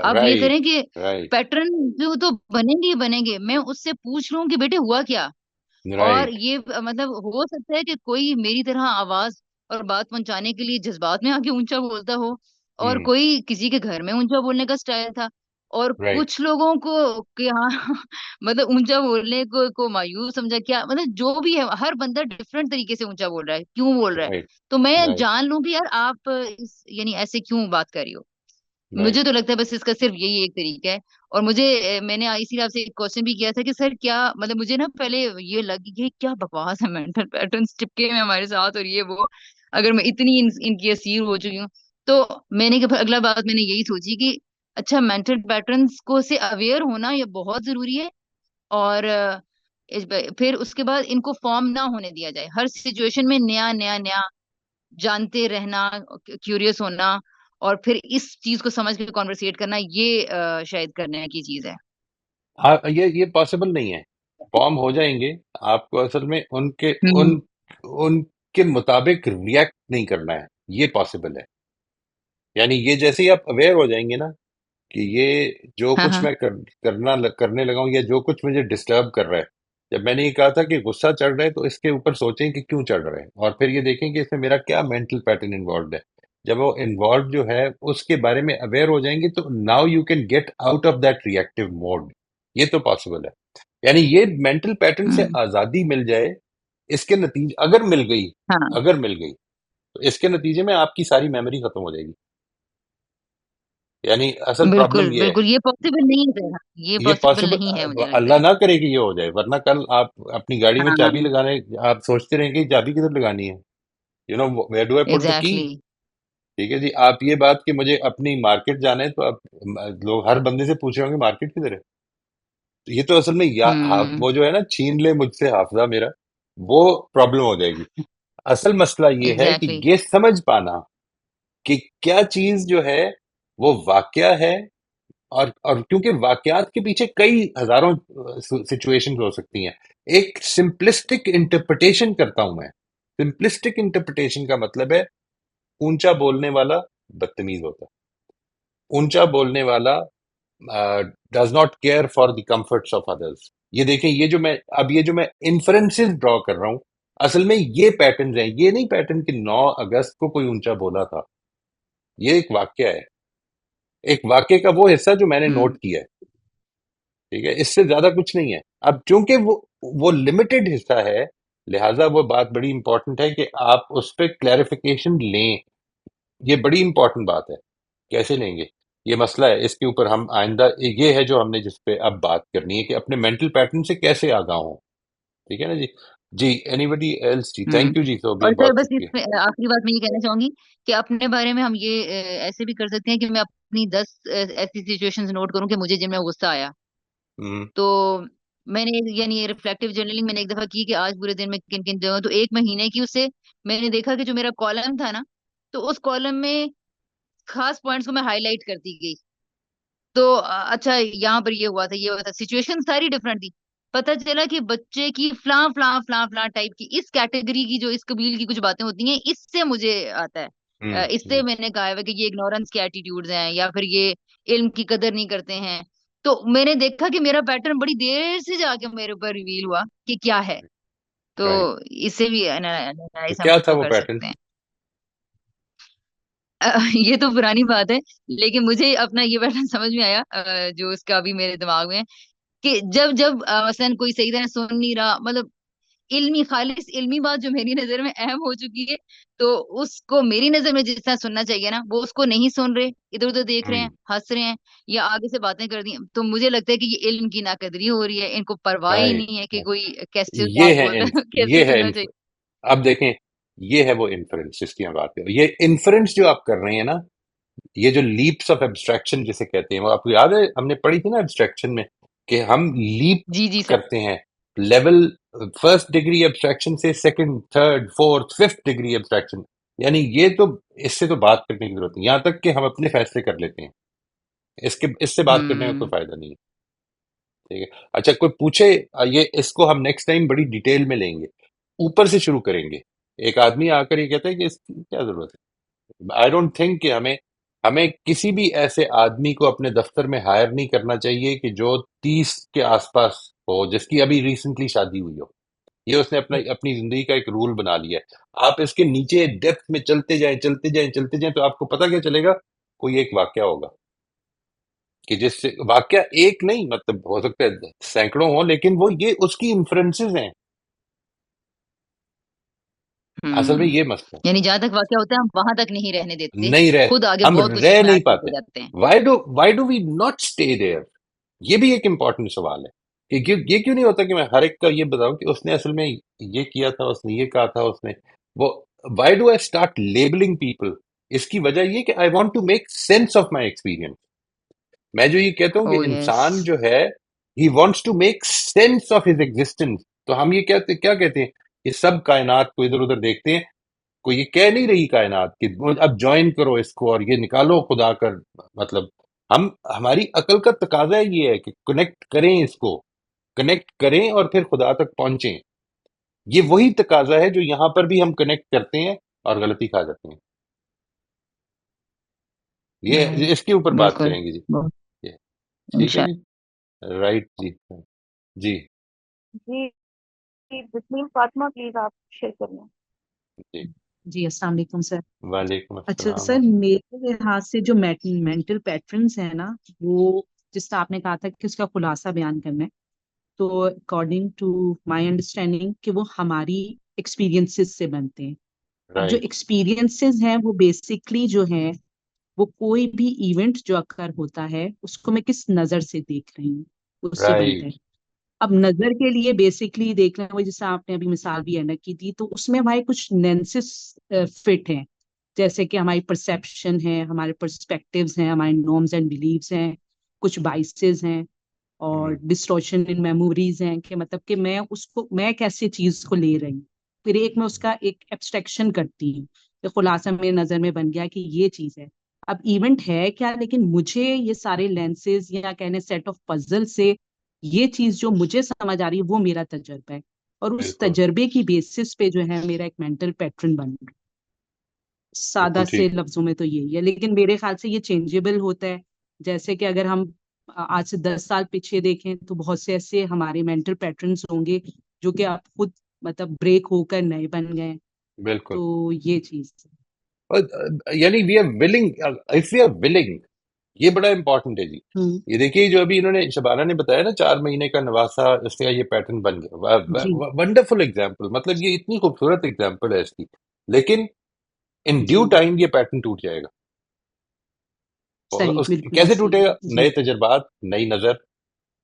आप ये राइट, करें कि राइट, पैटर्न जो तो बनेंगे ही बनेंगे, मैं उससे पूछ लूं कि बेटे हुआ क्या। और राइट। ये मतलब हो सकता है कि कोई मेरी तरह आवाज और बात पहुंचाने के लिए जज्बात में आके ऊंचा बोलता हो, और हुँ, कोई किसी के घर में ऊंचा बोलने का स्टाइल था, और राइट, कुछ लोगों को कि हाँ मतलब ऊंचा बोलने को मायूस समझा, क्या मतलब जो भी है, हर बंदा डिफरेंट तरीके से ऊंचा बोल रहा है, क्यों बोल रहा है। राइट, तो मैं राइट, जान लूं कि यार आप इस यानी ऐसे क्यों बात कर रही हो। राइट। मुझे तो लगता है बस इसका सिर्फ यही एक तरीका है। और मुझे मैंने इसीलिए आपसे एक क्वेश्चन भी किया था कि सर क्या मतलब, मुझे ना पहले ये लगी कि क्या बकवास है, मेंटल पैटर्न्स चिपके में हमारे साथ और ये वो, अगर मैं इतनी इनकी असीर हो चुकी हूँ। तो मैंने अगला बात मैंने यही सोची कि अच्छा, मेंटल पैटर्न्स को से अवेयर होना ये बहुत जरूरी है। और फिर उसके बाद इनको फॉर्म ना होने दिया जाए, हर सिचुएशन में नया नया नया जानते रहना, क्यूरियस होना, और फिर इस चीज को समझ के कॉन्वर्सेट करना, ये शायद करने की चीज है। हाँ, ये पॉसिबल नहीं है। फॉर्म हो जाएँगे, आपको असल में हम्म। उनके मुताबिक रिएक्ट नहीं करना है, ये पॉसिबल है। यानी ये जैसे ही आप अवेयर हो जाएँगे ना कि ये जो हाँ कुछ हाँ। मैं करने लगा हूँ या जो कुछ मुझे डिस्टर्ब कर रहा है। जब मैंने ये कहा था कि गुस्सा चढ़ रहा है तो इसके ऊपर सोचें कि क्यों चढ़ रहा है और फिर ये देखें कि इसमें मेरा क्या मेंटल पैटर्न इन्वॉल्व है। जब वो इन्वॉल्व जो है उसके बारे में अवेयर हो जाएंगे तो now you can get out of that reactive mode. ये तो पॉसिबल है। यानी ये मेंटल पैटर्न से हम्म। आजादी मिल जाए, इसके नतीजे अगर मिल गई, हाँ अगर मिल गई तो इसके नतीजे में आपकी सारी मेमोरी खत्म हो जाएगी। यानी असल प्रॉब्लम बिल्कुल ये है। बिल्कुल, ये पॉसिबल नहीं है सर, ये ये पॉसिबल नहीं है पॉसिबल मुझे लगता अल्लाह है। ना करे कि ये हो जाए, वरना कल आप अपनी गाड़ी में चाबी हाँ लगाने आप सोचते रहेंगे कि चाबी किधर लगानी है। You know where do I put the key. Exactly. ठीक है जी। आप ये बात कि मुझे अपनी मार्केट जाना है तो आप लोग हर बंदे से पूछ रहे होंगे मार्केट किधर है। तो ये तो असल में हम्म। वो जो है ना, छीन ले मुझसे हाफजा मेरा, वो प्रॉब्लम हो जाएगी। असल मसला ये है कि एग्जैक्टली। ये समझ पाना कि क्या चीज जो है वो वाकया है, और क्योंकि वाकयात के पीछे कई हजारों सिचुएशंस हो सकती हैं। एक सिंपलिस्टिक इंटरप्रिटेशन करता हूं मैं। सिंपलिस्टिक इंटरप्रिटेशन का मतलब है ऊंचा बोलने वाला बदतमीज होता है, ऊंचा बोलने वाला does not care for the comforts of others. ये देखें, ये जो मैं इन्फरेंसेस ड्रॉ कर रहा हूं, असल में ये पैटर्न हैं। ये नहीं पैटर्न कि 9 अगस्त को कोई ऊंचा बोला था। ये एक वाक्य है, एक वाक्य का वो हिस्सा जो मैंने हम्म। नोट किया है। ठीक है, इससे ज्यादा कुछ नहीं है। अब चूंकि वो लिमिटेड हिस्सा है, लिहाजा वो बात बड़ी इंपॉर्टेंट है कि आप उस पर क्लैरिफिकेशन लें। ये बड़ी इंपॉर्टेंट बात है। कैसे लेंगे, ये मसला है। इसके ऊपर हम आइंदा, ये है जो हमने जिस पे अब बात करनी है कि अपने मेंटल पैटर्न से कैसे आगाह हो। ठीक है ना जी। जी, एनीबडी एल्स जी? हम्म। थैंक यू जी, तो भी और सर बहुत बस शुक्रिया। इसमें आखिरी बात मैं ये कहना चाहूंगी कि अपने बारे में हम ये ऐसे भी कर सकते हैं कि मैं अपनी 10 ऐसी सिचुएशंस नोट करूं कि मुझे जिनमें गुस्सा आया। हम्म, तो मैंने यानी ये रिफ्लेक्टिव जर्नलिंग मैंने एक दफा की कि आज पूरे दिन में किन किन जगहों, तो एक महीने की उससे मैंने देखा कि जो मेरा कॉलम था ना, तो उस कॉलम में खास पॉइंट्स को मैं हाईलाइट करती गई। तो अच्छा यहाँ पर ये हुआ था, ये हुआ था, सिचुएशन सारी डिफरेंट थी। पता चला कि बच्चे की फ्ला फ्ला फ्ला फ्ला टाइप की, इस कैटेगरी की, जो इस कबील की कुछ बातें होती हैं, इससे मुझे आता है। इससे मैंने कहा है कि ये इग्नोरेंस के एटीट्यूड्स हैं, या फिर ये इल्म की कदर नहीं करते हैं। तो मैंने देखा कि मेरा पैटर्न बड़ी देर से जाके मेरे ऊपर रिवील हुआ कि क्या है। तो राइट। इससे भी तो एनालाइज हम क्या था इसको वो कर पैटर्न? सकते हैं। ये तो पुरानी बात है, लेकिन मुझे अपना ये पैटर्न समझ में आया, जो उसका अभी मेरे दिमाग में है, कि जब जब मसलन कोई सही तरह सुन नहीं रहा, मतलब इल्मी, खालिस इल्मी बात जो मेरी नजर में अहम हो चुकी है, तो उसको मेरी नजर में जिस तरह सुनना चाहिए ना, वो उसको नहीं सुन रहे, इधर उधर देख रहे हैं, हम्म, हंस रहे हैं, या आगे से बातें कर दी, तो मुझे लगता है कि ये इल्म की नाकदरी हो रही है, इनको परवाह ही राइट। नहीं है कि कोई कैसे क्या ये है बोल इन रहा है, कैसे ये है सुनना इन चाहिए। अब देखें, ये है वो इन्फरेंस जिसकी हम बात कर रहे हैं। ये इन्फरेंस जो आप कर रहे हैं ना, ये जो लीप्स ऑफ एब्स्ट्रैक्शन जिसे कहते हैं, वो आपको याद है हमने पढ़ी थी ना एब्स्ट्रैक्शन में, कि हम लीप जी जी सर। करते हैं लेवल, फर्स्ट डिग्री एब्स्ट्रैक्शन से second, third, fourth, fifth degree abstraction. यानी ये तो, इससे तो बात करने की जरूरत नहीं, यहां तक कि हम अपने फैसले कर लेते हैं। इससे बात करने का कोई हम्म। फायदा नहीं है। ठीक है। अच्छा, कोई पूछे, ये इसको हम नेक्स्ट टाइम बड़ी डिटेल में लेंगे, ऊपर से शुरू करेंगे। एक आदमी आकर ये कहता है कि इसकी क्या जरूरत है। आई डोंट थिंक कि हमें हमें किसी भी ऐसे आदमी को अपने दफ्तर में हायर नहीं करना चाहिए कि जो 30 के आसपास हो, जिसकी अभी रिसेंटली शादी हुई हो। ये उसने अपना अपनी जिंदगी का एक रूल बना लिया है। आप इसके नीचे डेप्थ में चलते जाएं, चलते जाएं, चलते जाएं, तो आपको पता क्या चलेगा, कोई एक वाक्या होगा कि जिससे वाक्या एक नहीं, मतलब हो सकता है सैकड़ों हो, लेकिन वो ये उसकी इन्फ्लुएंसेस हैं। असल में हम्म। ये मसला है। यानी जहां तक वाकया होता है हम वहां तक नहीं रहने देते, नहीं रह खुद आगे हम बहुत कुछ रह उसमें नहीं आगे पाते। बढ़ जाते हैं। Why do we not stay there. ये भी एक इम्पोर्टेंट सवाल है कि ये क्यों नहीं होता कि मैं हर एक का ये बताऊं कि उसने असल में ये किया था, उसने ये कहा था, उसने वो। Why do I start labelling people. इसकी वजह ये कि I want to make sense of my experience. मैं जो ये कहता हूँ कि ओ यस। इंसान जो है, he wants to make sense of his existence. तो हम ये क्या कहते हैं, ये सब कायनात को इधर उधर देखते हैं। कोई ये कह नहीं रही कायनात कि अब ज्वाइन करो इसको और ये निकालो खुदा कर, मतलब हम हमारी अकल का तकाजा ये है कि कनेक्ट करें इसको, कनेक्ट करें और फिर खुदा तक पहुंचें। ये वही तकाजा है जो यहां पर भी हम कनेक्ट करते हैं और गलती खा जाते हैं। ये राइट। इसके ऊपर बात बिल्कुल। करेंगे जी। बहुत। ये ठीक है जी। इंशाल्लाह। राइट जी। जी। जी बिस्मिल फातिमा प्लीज आप शेयर करिए। जी। जी अस्सलाम वालेकुम सर। वालेकुम अच्छा अस्सलाम। सर, मेरे लिहाज से जो मेंटल पैटर्न्स है ना, वो जिसका आपने कहा था कि उसका खुलासा बयान करना है, तो अकॉर्डिंग टू माय अंडरस्टैंडिंग कि वो हमारी एक्सपीरियंसेस से बनते हैं। अब जो राइट। एक्सपीरियंसेस हैं वो बेसिकली जो है, वो कोई भी इवेंट जो अकर होता है उसको मैं किस नजर से देख रही हूँ, उससे बनता है। राइट। अब नजर के लिए बेसिकली देखना है, जैसे आपने अभी मिसाल भी है ना की थी, तो उसमें हमारे कुछ लेंसेस फिट हैं। जैसे कि हमारी परसेप्शन है, हमारे पर्सपेक्टिव्स हैं, हमारे नॉर्म्स एंड बिलीव्स हैं, कुछ बाइसेस हैं, और डिस्टॉर्शन इन मेमोरीज हैं कि मतलब कि मैं कैसे चीज को ले रही हूँ। फिर एक मैं उसका एक एब्स्ट्रैक्शन करती हूँ, तो खुलासा मेरे नजर में बन गया कि ये चीज है। अब इवेंट है क्या, लेकिन मुझे ये सारे लेंसेज या कहने सेट ऑफ पजल से ये चीज जो मुझे समझ आ रही है वो मेरा तजर्बा है, और उस बिल्कुल। तजर्बे की बेसिस पे जो है मेरा एक मेंटल पैटर्न बन रहा है। सादा बिल्कुल से ठीक। लफ्जों में तो यही है, लेकिन मेरे ख्याल से ये चेंजेबल होता है। जैसे कि अगर हम आज से 10 साल पीछे देखें तो बहुत से ऐसे हमारे मेंटल पैटर्न्स होंगे जो कि आप खुद मतलब ब्रेक होकर नए बन गए हैं। बिल्कुल। तो ये चीज। यानी we are willing, if we are willing, ये बड़ा इंपॉर्टेंट है जी। हम्म। ये देखिए जो अभी इन्होंने शबाना ने बताया ना, 4 महीने का नवासा, इसका ये पैटर्न बन जी। गया। वंडरफुल एग्जाम्पल, मतलब ये इतनी खूबसूरत एग्जाम्पल है इसकी। लेकिन इन ड्यू जी। टाइम ये पैटर्न टूट जाएगा। और सही, बिल्कुल कैसे सही। टूटेगा, जी। नए तजर्बात, नई नजर,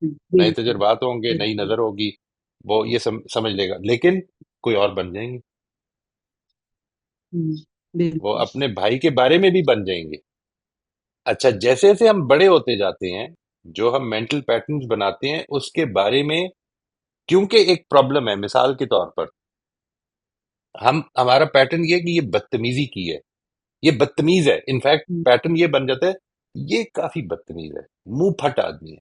नए बिल्कुल। तजर्बात होंगे, नई बिल्कुल। नजर होगी। वो ये समझ लेगा, लेकिन कोई और बन जाएंगे। वो बिल्कुल। अपने भाई के बारे में भी बन जाएंगे। अच्छा, जैसे जैसे हम बड़े होते जाते हैं, जो हम मेंटल पैटर्न्स बनाते हैं उसके बारे में, क्योंकि एक प्रॉब्लम है, मिसाल के तौर पर हम हमारा पैटर्न ये है कि ये बदतमीजी की है, ये बदतमीज है, इनफैक्ट हम्म, पैटर्न ये बन जाता है, ये काफी बदतमीज है, मुंह फट आदमी है।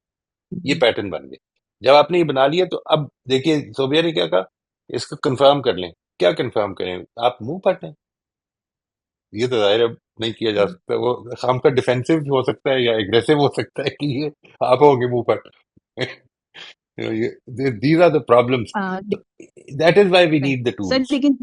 ये हम्म, पैटर्न बन गए। जब आपने ये बना लिया तो अब देखिए सोबिया ने क्या कहा, इसको कंफर्म कर लें। क्या कंफर्म करें, आप मुंह फट हैं। ये तो जाहिर है नहीं किया जा हम्म। सकता, वो काम का डिफेंसिव हो सकता है या एग्रेसिव हो सकता है कि ये आप होगे मुंह फट। These are the problems. Ah, that is why we right need the sir, tools. लेकिन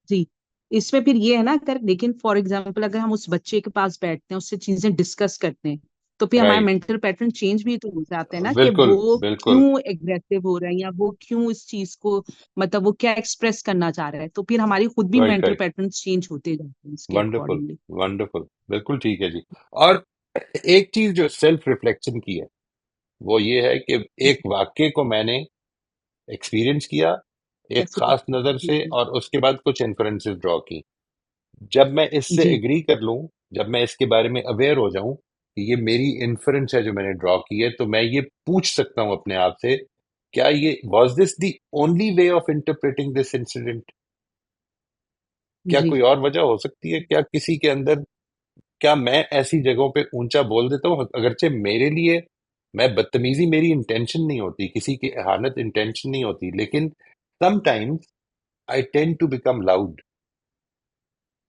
जी, इसमें फिर ये है ना, अगर लेकिन फॉर एग्जाम्पल अगर हम उस बच्चे के पास बैठते हैं, उससे चीजें डिस्कस करते हैं, तो फिर हमारा राइट। मेंटल पैटर्न चेंज भी तो हो जाता है ना, कि बिल्कुल वो बिल्कुल। क्यों एग्रेसिव हो रहा है या वो क्यों इस चीज को मतलब वो क्या एक्सप्रेस करना चाह रहा है, तो फिर हमारी खुद भी right mental right. Pattern change होते जाते हैं इसके वंडरफुल। अकॉर्डिंगली। वंडरफुल। बिल्कुल ठीक है जी। और एक चीज जो सेल्फ रिफ्लेक्शन की है, वो ये है कि एक वाक्य को मैंने एक्सपीरियंस किया एक कैसे खास नजर जी से, जी और उसके बाद कुछ इन्फ्रेंसेस ड्रॉ की। जब मैं इससे जी। एग्री कर लूं, जब मैं इसके बारे में अवेयर हो जाऊं कि ये मेरी इन्फ्रेंस है जो मैंने ड्रॉ की है, तो मैं ये पूछ सकता हूं अपने आप से, क्या ये was this the only way of interpreting this incident. क्या जी। कोई और वजह हो सकती है, क्या किसी के अंदर, क्या मैं ऐसी जगहों पे ऊंचा बोल देता हूँ अगरचे मेरे लिए मैं बदतमीजी मेरी इंटेंशन नहीं होती, किसी की एहानत इंटेंशन नहीं होती, लेकिन sometimes I tend to become loud.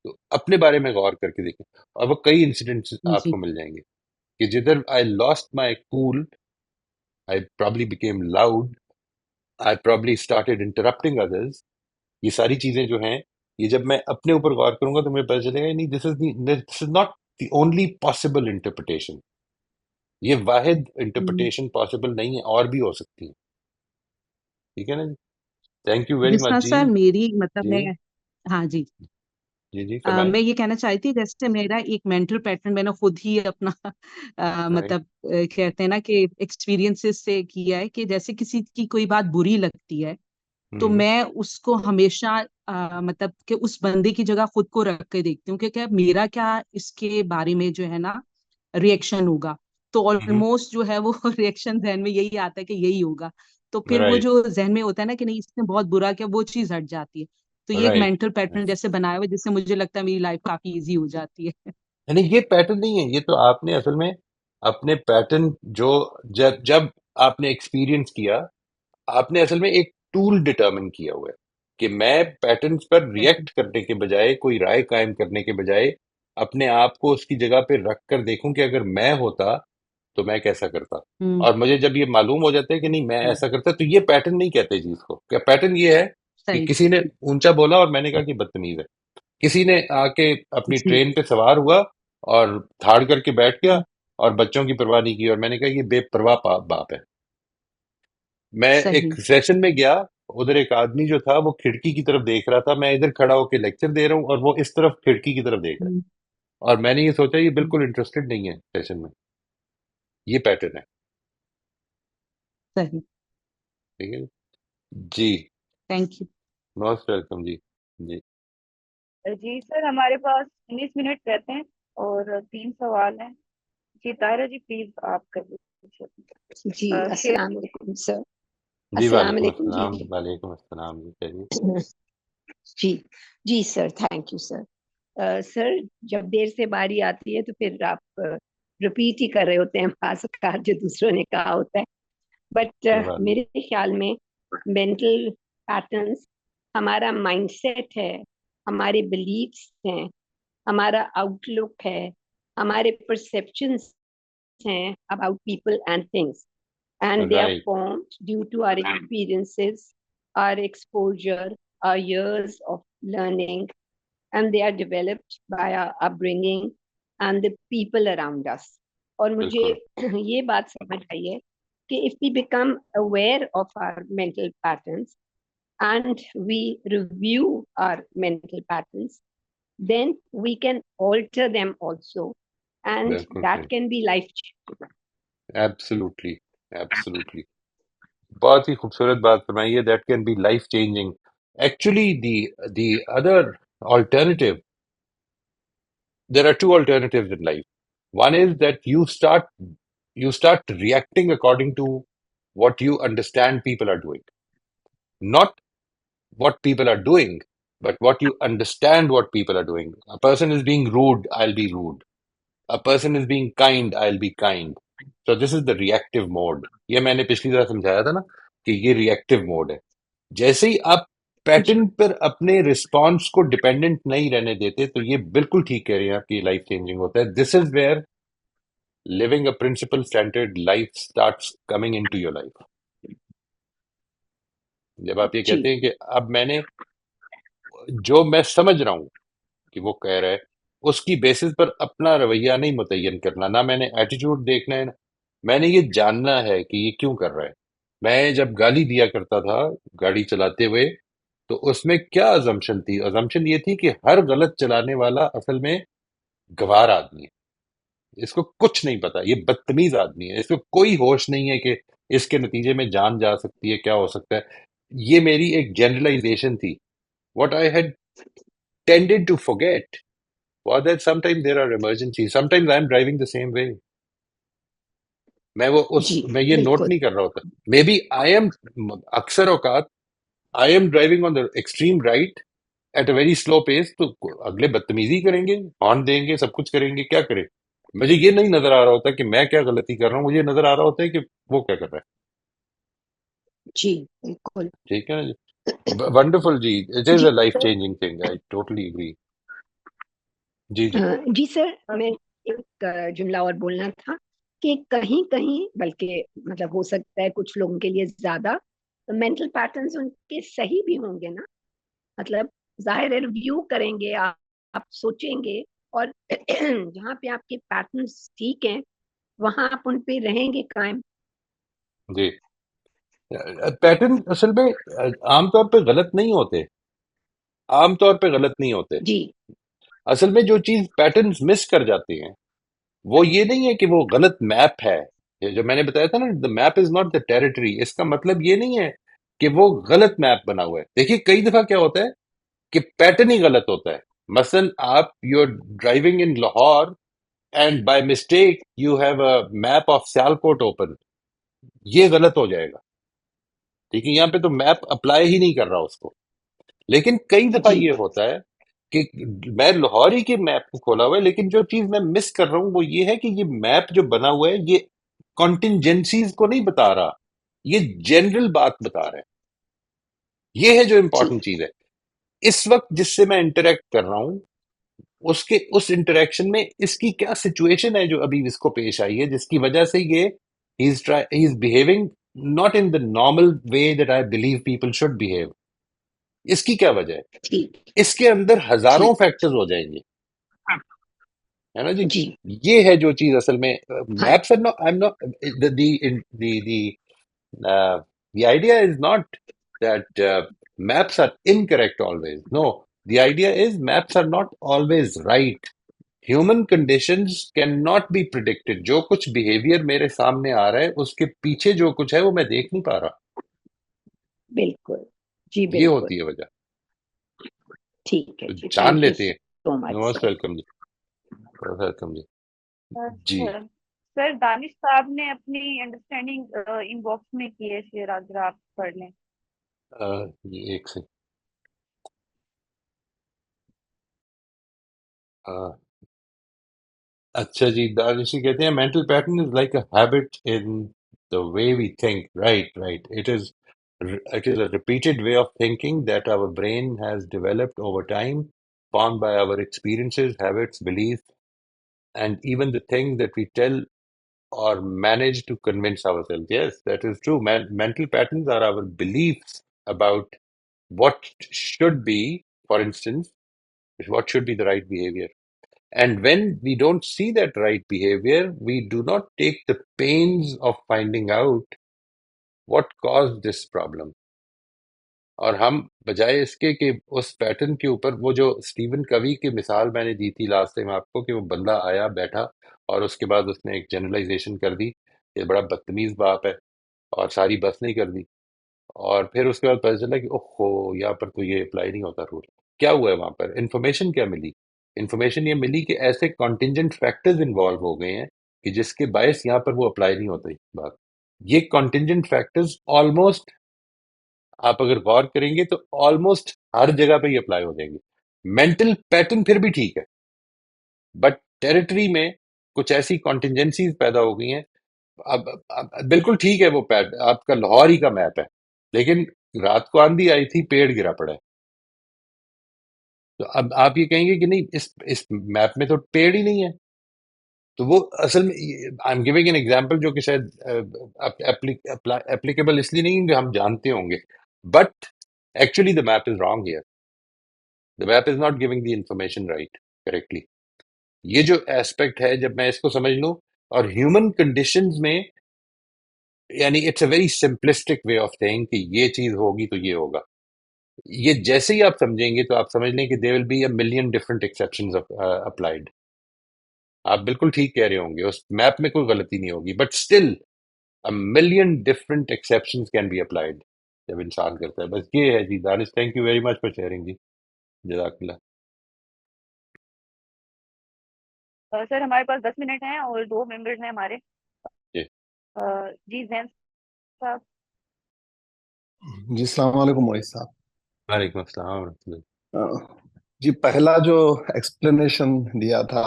तो अपने बारे में गौर करके देखें, और वो कई इंसिडेंट्स जी आपको मिल जाएंगे कि जिधर I lost my cool, I probably became loud, I probably started interrupting others. ये सारी चीजें जो हैं, ये जब मैं अपने ऊपर गौर करूंगा तो मुझे पता चलेगा नहीं, this is not the only possible interpretation. ये वाहिद हम्म, इंटरप्रिटेशन पॉसिबल नहीं है, और भी हो सकती है। ठीक है ना जी? थैंक यू वेरी जिस मच तरह जी। सर मेरी मतलब जी मैं, हाँ जी, जी जी फरमाएं। मैं ये कहना चाहती थी जैसे मेरा एक मेंटल पैटर्न मैंने खुद ही अपना राइट। मतलब कहते हैं ना कि एक्सपीरियंसेस से किया है कि जैसे किसी की कोई बात बुरी लगती है तो हम्म मैं उसको हमेशा मतलब कि उस बंदे की जगह खुद को रख के देखती हूँ कि क्या मेरा क्या इसके बारे में जो है ना रिएक्शन होगा। तो हम्म ऑलमोस्ट जो है वो रिएक्शन जहन में यही आता है कि यही होगा। तो फिर वो राइट जो जहन में होता है ना कि नहीं इसने बहुत बुरा किया, वो चीज हट जाती है। तो ये एक राइट। मेंटल पैटर्न जैसे बनाया हुआ है, जिससे मुझे लगता है मेरी लाइफ काफी इजी हो जाती है। यानी ये पैटर्न नहीं है, ये तो आपने असल में अपने पैटर्न जो, जब जब आपने एक्सपीरियंस किया, आपने असल में एक टूल डिटरमिन किया हुआ है कि मैं पैटर्न्स पर सही। रिएक्ट करने के बजाय, कोई राय कायम करने के बजाय, अपने आप को उसकी जगह पे रख कर देखूं कि अगर मैं होता तो मैं कैसा करता। हम्म। और मुझे जब ये मालूम हो जाता है कि नहीं मैं हम्म, ऐसा करता, तो ये पैटर्न नहीं कहते जी इसको। क्या पैटर्न ये है कि सही। किसी ने ऊंचा बोला और मैंने कहा कि बदतमीज है। किसी ने आके अपनी जी। ट्रेन पे सवार हुआ और थाड़ करके बैठ गया हम्म, और बच्चों की परवाह नहीं की, और मैंने कहा ये बेपरवाह बाप है। मैं एक सही। सेशन में गया, उधर एक आदमी जो था वो खिड़की की तरफ देख रहा था, मैं इधर खड़ा होकर लेक्चर दे रहा हूँ और वो इस तरफ खिड़की की तरफ देख रहा हम्म, है, और मैंने ये सोचा ये हम्म, बिल्कुल इंटरेस्टेड नहीं है सेशन में। ये पैटर्न है। सही। ठीक है जी। Thank you. मोस्ट वेलकम जी। जी जी सर, हमारे पास 19 मिनट रहते हैं और 3 सवाल हैं। जी ताहिरा जी, प्लीज आप कर दीजिए जी शेयर। अस्सलाम वालेकुम सर। जी अस्सलाम वालेकुम वालेकुम जी। अस्सलाम, वालेकुम अस्सलाम जी, कहिए। जी जी sir, thank you sir. Sir, जब देर से बारी आती है तो फिर आप रिपीट ही कर रहे होते हैं बात जो दूसरों ने कहा होता है। बट कोई बात नहीं। मेरे ख्याल में मेंटल पैटर्न्स हमारा माइंडसेट है, हमारे बिलीफ्स हैं, हमारा आउटलुक है, हमारे परसेप्शंस हैं about people and things, and they are right. formed due to our experiences, our exposure, our years of learning, and they are developed by our upbringing and the people around us. और मुझे बिल्कुल। ये बात समझ आई है कि if we become aware of our mental patterns and we review our mental patterns, then we can alter them also, and बिल्कुल that सही। can be life changing. Absolutely. Absolutely. बहुत ही खूबसूरत बात फरमाई है, that can be life changing. Actually the other alternative, there are two alternatives in life. One is that you start reacting according to what you understand people are doing, not what people are doing, but what you understand what people are doing. A person is being rude, I'll be rude. A person is being kind, I'll be kind. So this is the reactive mode. ये मैंने पिछली दफा समझाया था ना कि ये reactive mode है। जैसे ही आप पैटर्न पर अपने रिस्पॉन्स को डिपेंडेंट नहीं रहने देते, तो ये बिल्कुल ठीक कह रहे हैं आपकी लाइफ चेंजिंग होता है। This is where living a principle standard life starts coming into your life. जब आप ये जी कहते हैं कि अब मैंने जो मैं समझ रहा हूं कि वो कह रहा है, उसकी बेसिस पर अपना रवैया नहीं मुतय्यन करना, ना मैंने एटीट्यूड देखना है, मैंने ये जानना है कि ये क्यों कर रहा है। मैं जब गाली दिया करता था गाड़ी चलाते हुए, तो उसमें क्या अजम्पशन थी? अजम्पशन ये थी कि हर गलत चलाने वाला असल में गवार आदमी है, इसको कुछ नहीं पता, ये बदतमीज आदमी है, इसको कोई होश नहीं है कि इसके नतीजे में जान जा सकती है, क्या हो सकता है। ये मेरी एक जनरलाइजेशन थी। What I had tended to forget was that sometimes there are emergencies, sometimes I am driving the same way, जी मैं ये नोट बिल्कुल। नहीं कर रहा होता। मे बी आई एम, अक्सर औकात I am driving on the extreme right at a very slow pace, तो अगले बदतमीजी करेंगे, हॉर्न देंगे, सब कुछ करेंगे, क्या करें। मुझे ये नहीं नजर आ रहा होता कि मैं क्या गलती कर रहा हूँ, मुझे नजर आ रहा होता है कि वो क्या कर रहा है। जी बिल्कुल। ठीक है ना। वंडरफुल जी, इट इज जी a life sir. Changing thing, I totally agree. जी जी। जी सर, मैं एक जुमला और बोलना था कि कहीं कहीं, बल्कि मतलब हो सकता है कुछ लोगों के लिए ज्यादा, मेंटल पैटर्न्स उनके सही भी होंगे ना। मतलब जाहिर है रिव्यू करेंगे आप सोचेंगे, और जहाँ पे आपके पैटर्न्स ठीक हैं वहां आप उन पे रहेंगे कायम। जी, पैटर्न असल में आमतौर पे गलत नहीं होते, आमतौर पे गलत नहीं होते। जी असल में जो चीज पैटर्न्स मिस कर जाती हैं वो ये नहीं है कि वो गलत मैप है। ये जो मैंने बताया था ना, the map is not the territory, इसका मतलब ये नहीं है कि वो गलत मैप बना हुआ है। देखिए कई दफा क्या होता है कि पैटर्न ही गलत होता है। मसलन आप you are driving in Lahore and by mistake you have a map of Sialkot open, ये गलत हो जाएगा। ठीक है, यहाँ पे तो मैप अप्लाई ही नहीं कर रहा उसको। लेकिन कई दफा जी ये होता है कि मैं लाहौरी के मैप को खोला हुआ है, लेकिन जो चीज मैं मिस कर रहा हूं वो ये है कि ये मैप जो बना हुआ है ये कॉन्टिजेंसीज को नहीं बता रहा, ये जनरल बात बता रहा है। ये है जो जी इंपॉर्टेंट चीज है। इस वक्त जिससे मैं इंटरेक्ट कर रहा हूं उसके उस इंटरेक्शन में इसकी क्या सिचुएशन है जो अभी इसको पेश आई है, जिसकी वजह से ये he is behaving not in the normal way that I believe people should behave. इसकी क्या वजह है? ठीक इसके अंदर हजारों ठीक। फैक्टर्स हो जाएंगे, है ना जी। जी ये है जो चीज असल में हाँ maps are not, I am not the idea is not that maps are incorrect always. No, the idea is maps are not always right. Human conditions can not be predicted. जो कुछ बिहेवियर मेरे सामने आ रहा है उसके पीछे जो कुछ है वो मैं देख नहीं पा रहा। बिल्कुल। जी ये बिल्कुल। होती है वजह। ठीक है तो जी, जान थैंक यू लेते हैं। So much most sir. Welcome जी, मोस्ट वेलकम जी। जी सर सर दानिश साहब ने अपनी अंडरस्टैंडिंग इनबॉक्स में की है शेयर, आज आप पढ़ लें। ये एक से अच्छा जी, दानिश जी कहते हैं mental pattern is like a habit in the way we think. Right right, it is a repeated way of thinking that our brain has developed over time, formed by our experiences, habits, beliefs, and even the things that we tell or manage to convince ourselves. Yes, that is true. Mental patterns are our beliefs about what should be, for instance, what should be the right behavior. And when we don't see that right behavior, we do not take the pains of finding out what caused this problem. और हम बजाय इसके कि उस pattern के ऊपर, वो जो स्टीवन कवी की मिसाल मैंने दी थी लास्ट टाइम आपको, कि वो बंदा आया बैठा और उसके बाद उसने एक जनरलाइजेशन कर दी, ये बड़ा बदतमीज बाप है, और सारी बस नहीं कर दी। और फिर उसके बाद पता चला कि ओहो, यहाँ पर तो ये अप्लाई नहीं होता रूल। क्या हुआ है वहां पर? इंफॉर्मेशन क्या मिली? इंफॉर्मेशन ये मिली कि ऐसे कॉन्टिजेंट फैक्टर्स इन्वॉल्व हो गए हैं कि जिसके बायस यहाँ पर वो अप्लाई नहीं होती बात। ये कॉन्टिजेंट फैक्टर्स ऑलमोस्ट, आप अगर गौर करेंगे तो ऑलमोस्ट हर जगह पे ये अप्लाई हो जाएंगे। मेंटल पैटर्न फिर भी ठीक है, बट टेरिटरी में कुछ ऐसी कॉन्टिजेंसीज पैदा हो गई हैं। अब बिल्कुल ठीक है, वो पैट आपका लाहौर ही का मैप है, लेकिन रात को आंधी आई थी, पेड़ गिरा पड़ा है। तो अब आप ये कहेंगे कि नहीं, इस मैप में तो पेड़ ही नहीं है। तो वो असल में, I am giving an example जो कि शायद एप्लीकेबल इसलिए नहीं कि हम जानते होंगे, but actually the map is wrong here. The map is not giving the information right correctly. ये जो एस्पेक्ट है, जब मैं इसको समझ लूं, और ह्यूमन कंडीशंस में, यानी it's a very simplistic way of thinking कि ये चीज होगी तो ये होगा। ये जैसे ही आप समझेंगे तो आप समझ लें कि there will be a million different exceptions applied. आप बिल्कुल ठीक कह रहे होंगे, उस मैप में कोई गलती नहीं होगी, but still a million different exceptions can be applied जब इंसान करता है। बस ये है जी। Danish, thank you very much for sharing जी। जज़ाकल्लाह। सर हमारे पास 10 मिनट हैं और 2 मेंबर्स हैं हमारे। जी जी जैन साहब। जी अस्सलाम वालेकुम मोइज साहब। वालेकुम अस्सलाम। जी, पहला जो एक्सप्लेनेशन दिया था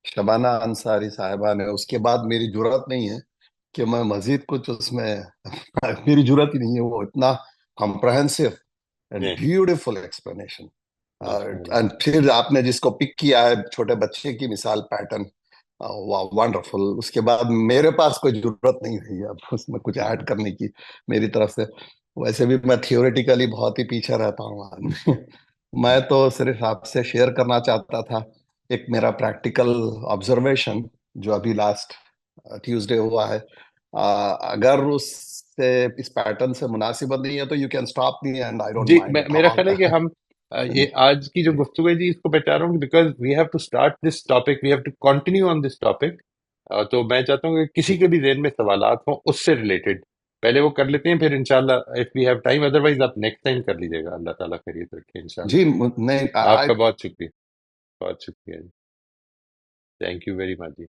शबाना अंसारी साहिबा ने, उसके बाद मेरी जुर्रत नहीं है कि मैं मजीद कुछ उसमें मेरी जुर्रत ही नहीं है, वो इतना कॉम्प्रहेंसिव एंड जी ब्यूटीफुल एक्सप्लेनेशन। अच्छा एंड फिर आपने जिसको पिक किया है छोटे बच्चे की मिसाल, पैटर्न, वाह वंडरफुल। उसके बाद मेरे पास कोई जरूरत नहीं रही अब उसमें कुछ ऐड करने की मेरी तरफ से। वैसे भी मैं थियोरेटिकली बहुत ही पीछे रहता हूँ आदमी। मैं तो सिर्फ आपसे शेयर करना चाहता था एक मेरा प्रैक्टिकल ऑब्जर्वेशन जो अभी लास्ट ट्यूसडे हुआ है। अगर उससे इस पैटर्न से मुनासिबत नहीं है तो you can stop me and I don't जी माइंड एट मेरा ऑल। ख्याल है कि हम ये आज की जो गुफ्तगू है जी इसको मैं चाह रहा हूँ because we have to start this topic, we have to continue on this topic. तो मैं चाहता हूँ कि किसी के भी ज़हन में सवालात हों उससे रिलेटेड पहले वो कर लेते हैं, फिर इंशाल्लाह if we have time, otherwise आप नेक्स्ट टाइम कर लीजिएगा। अल्लाह ताला खैरियत रखे जी इंशाल्लाह। नहीं, आपका बहुत शुक्रिया जी। थैंक यू वेरी मच जी।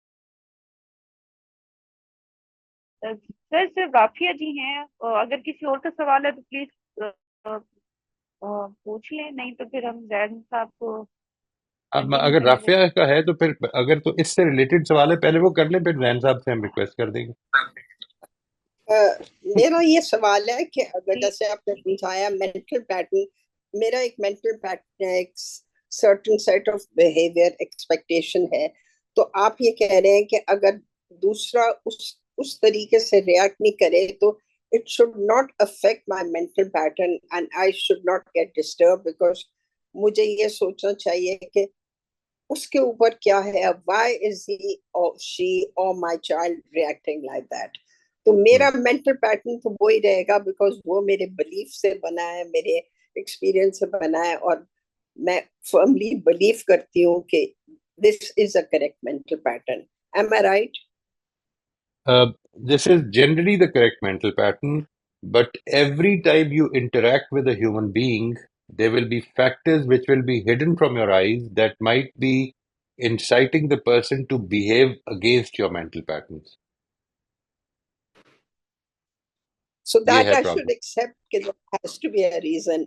सर सिर्फ राफिया जी हैं, अगर किसी और का सवाल है तो प्लीज पूछ लें, नहीं तो फिर हम जैन साहब को अब कंटिन्यू अगर करेंगे। राफिया का है तो फिर अगर तो इससे रिलेटेड सवाल है पहले वो कर लें, फिर जैन साहब से हम रिक्वेस्ट कर देंगे। मेरा ये सवाल है कि अगर जी जैसे आपने समझाया मेंटल पैटर्न, मेरा एक मेंटल पैटर्न है, एक certain set of behaviour expectation है। तो आप ये कह रहे हैं कि अगर दूसरा उस तरीके से रिएक्ट नहीं करे तो it should not affect my mental pattern and I should not get disturb, because मुझे ये सोचना चाहिए कि उसके ऊपर क्या है, व्हाई इज ही और शी और my child reacting like that. तो मेरा मेंटल पैटर्न तो वो ही रहेगा, बिकॉज वो मेरे बिलीफ से बना है, मेरे एक्सपीरियंस से बना है, और मैं फर्मली बिलीव करती हूँ कि this is a correct mental pattern. Am I right? This is generally the correct mental pattern, but every time you interact with a human being, there will be factors which will be hidden from your eyes that might be inciting the person to behave against your mental patterns. So ये that है I should problem, accept that there has to be a reason.